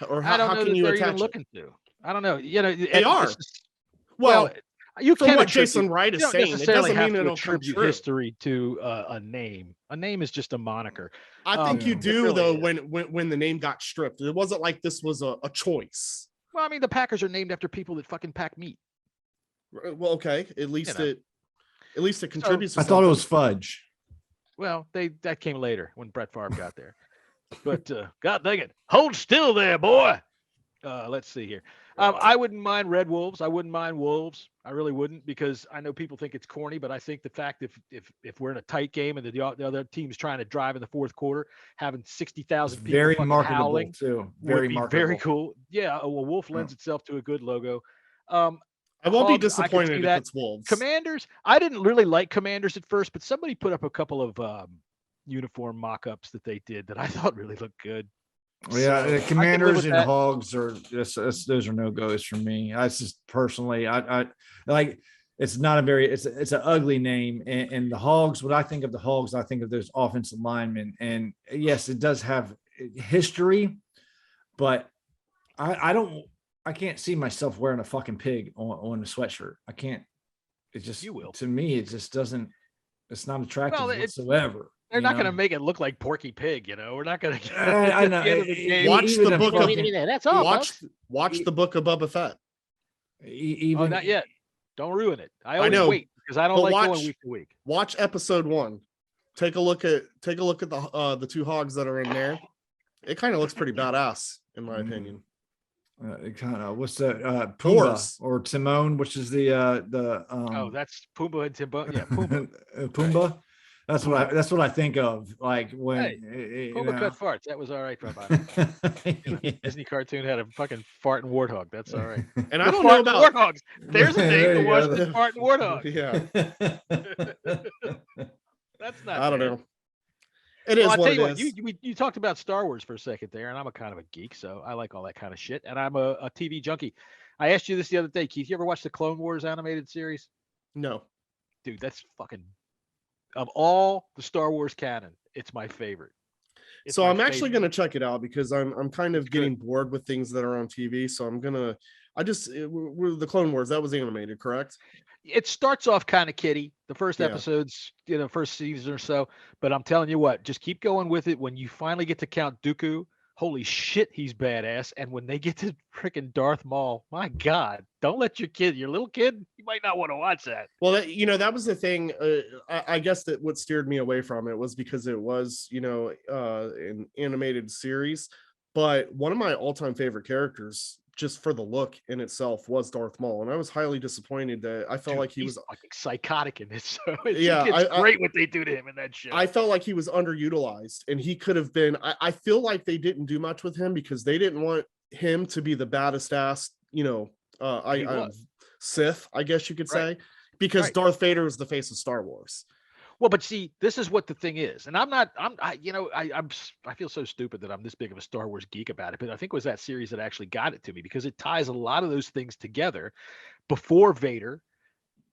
Or how can you attach looking to? I don't know. They are. Well, you can what Jason Wright is saying. It doesn't mean it'll attribute history to a name. A name is just a moniker. I think you do really though. When the name got stripped, it wasn't like this was a choice. Well, I mean, the Packers are named after people that fucking pack meat. Well, okay. At least it contributes. I thought it was fudge. Well, that came later when Brett Favre got there. But God dang it, hold still there, boy. Let's see here. I wouldn't mind Red Wolves. I wouldn't mind Wolves. I really wouldn't, because I know people think it's corny, but I think the fact if we're in a tight game and the other team's trying to drive in the fourth quarter, having 60,000 people very marketable howling too. Very cool. Yeah, well, Wolf lends itself to a good logo. I won't be disappointed if it's Wolves. Commanders. I didn't really like Commanders at first, but somebody put up a couple of uniform mock-ups that they did that I thought really looked good. Yeah, the Commanders and Hogs are those are no goes for me. I just personally, I like. It's not a very. It's an ugly name, and the Hogs. What I think of the Hogs, I think of those offensive linemen, and yes, it does have history, but I can't see myself wearing a fucking pig on a sweatshirt. I can't. It just to me, it just doesn't. It's not attractive whatsoever. They're not going to make it look like Porky Pig, We're not going to. I know. Watch the book of. That's all. Watch the book of Boba Fett. Even not yet. Don't ruin it. I always wait because I don't like going week to week. Watch episode 1. Take a look at the 2 hogs that are in there. It kind of looks pretty badass, in my opinion. It kind of what's that? Pumbaa or Timon, which is the that's Pumbaa and Timon. Yeah, Pumbaa. Pumbaa. That's what I think of. Like when Pumbaa cut farts. That was all right for about Disney cartoon had a fucking fart and warthog. That's all right. And I don't know about warthogs. There's a name to watch the fart and warthog. Yeah. That's not. I don't know. It is what it is. You talked about Star Wars for a second there, and I'm a kind of a geek, so I like all that kind of shit. And I'm a TV junkie. I asked you this the other day, Keith. You ever watch the Clone Wars animated series? No. Dude, that's fucking. Of all the Star Wars canon, it's my favorite. So I'm actually going to check it out because I'm kind of getting bored with things that are on TV. So the Clone Wars, that was animated, correct? It starts off kind of kiddie. The first episodes, first season or so. But I'm telling you what, just keep going with it. When you finally get to Count Dooku, holy shit, he's badass. And when they get to freaking Darth Maul, my God, don't let your little kid, you might not want to watch that. Well, that was the thing. I guess that what steered me away from it was because it was, an animated series. But one of my all-time favorite characters, just for the look in itself, was Darth Maul. And I was highly disappointed that I felt like he was like psychotic in this. So it's great what they do to him in that show. I felt like he was underutilized, and he could have been. I feel like they didn't do much with him because they didn't want him to be the baddest ass, Sith, I guess you could say, because Darth Vader is the face of Star Wars. Well, but see, this is what the thing is, and I feel so stupid that I'm this big of a Star Wars geek about it, but I think it was that series that actually got it to me because it ties a lot of those things together before Vader.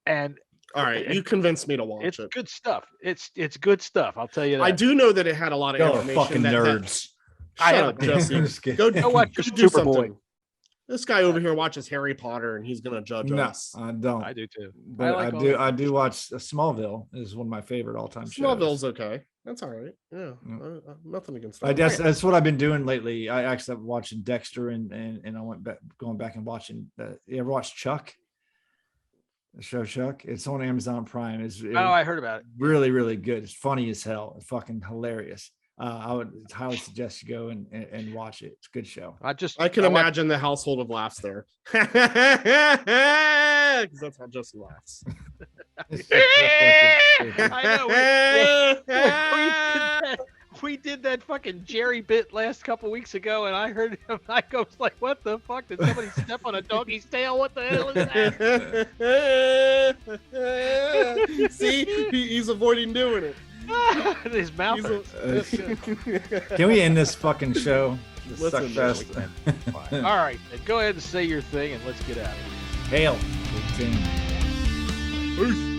And all right, you convinced me to watch it. It's good stuff. It's good stuff. I'll tell you that. I do know that it had a lot of information. Fucking nerds. Shut up, Jesse. Go watch Superboy. This guy over here watches Harry Potter, and he's gonna judge us. I don't. I do too. But I do watch Smallville. Is one of my favorite all-time shows. Smallville's okay. That's all right. Yeah, nothing against that. That's what I've been doing lately. I actually been watching Dexter, and I went back, going back and watching. You ever watch Chuck? The show, Chuck. It's on Amazon Prime. I heard about it. Really, really good. It's funny as hell. It's fucking hilarious. I would highly suggest you go and watch it. It's a good show. I can imagine the household of laughs there. Because that's how Jesse laughs. I know. We did that fucking Jerry bit last couple weeks ago, and I heard him. I was like, "What the fuck? Did somebody step on a doggy's tail? What the hell is that?" See, he's avoiding doing it. His mouth. Can we end this fucking show? Listen, all right, then go ahead and say your thing, and let's get out of here. Hail, 18. Peace.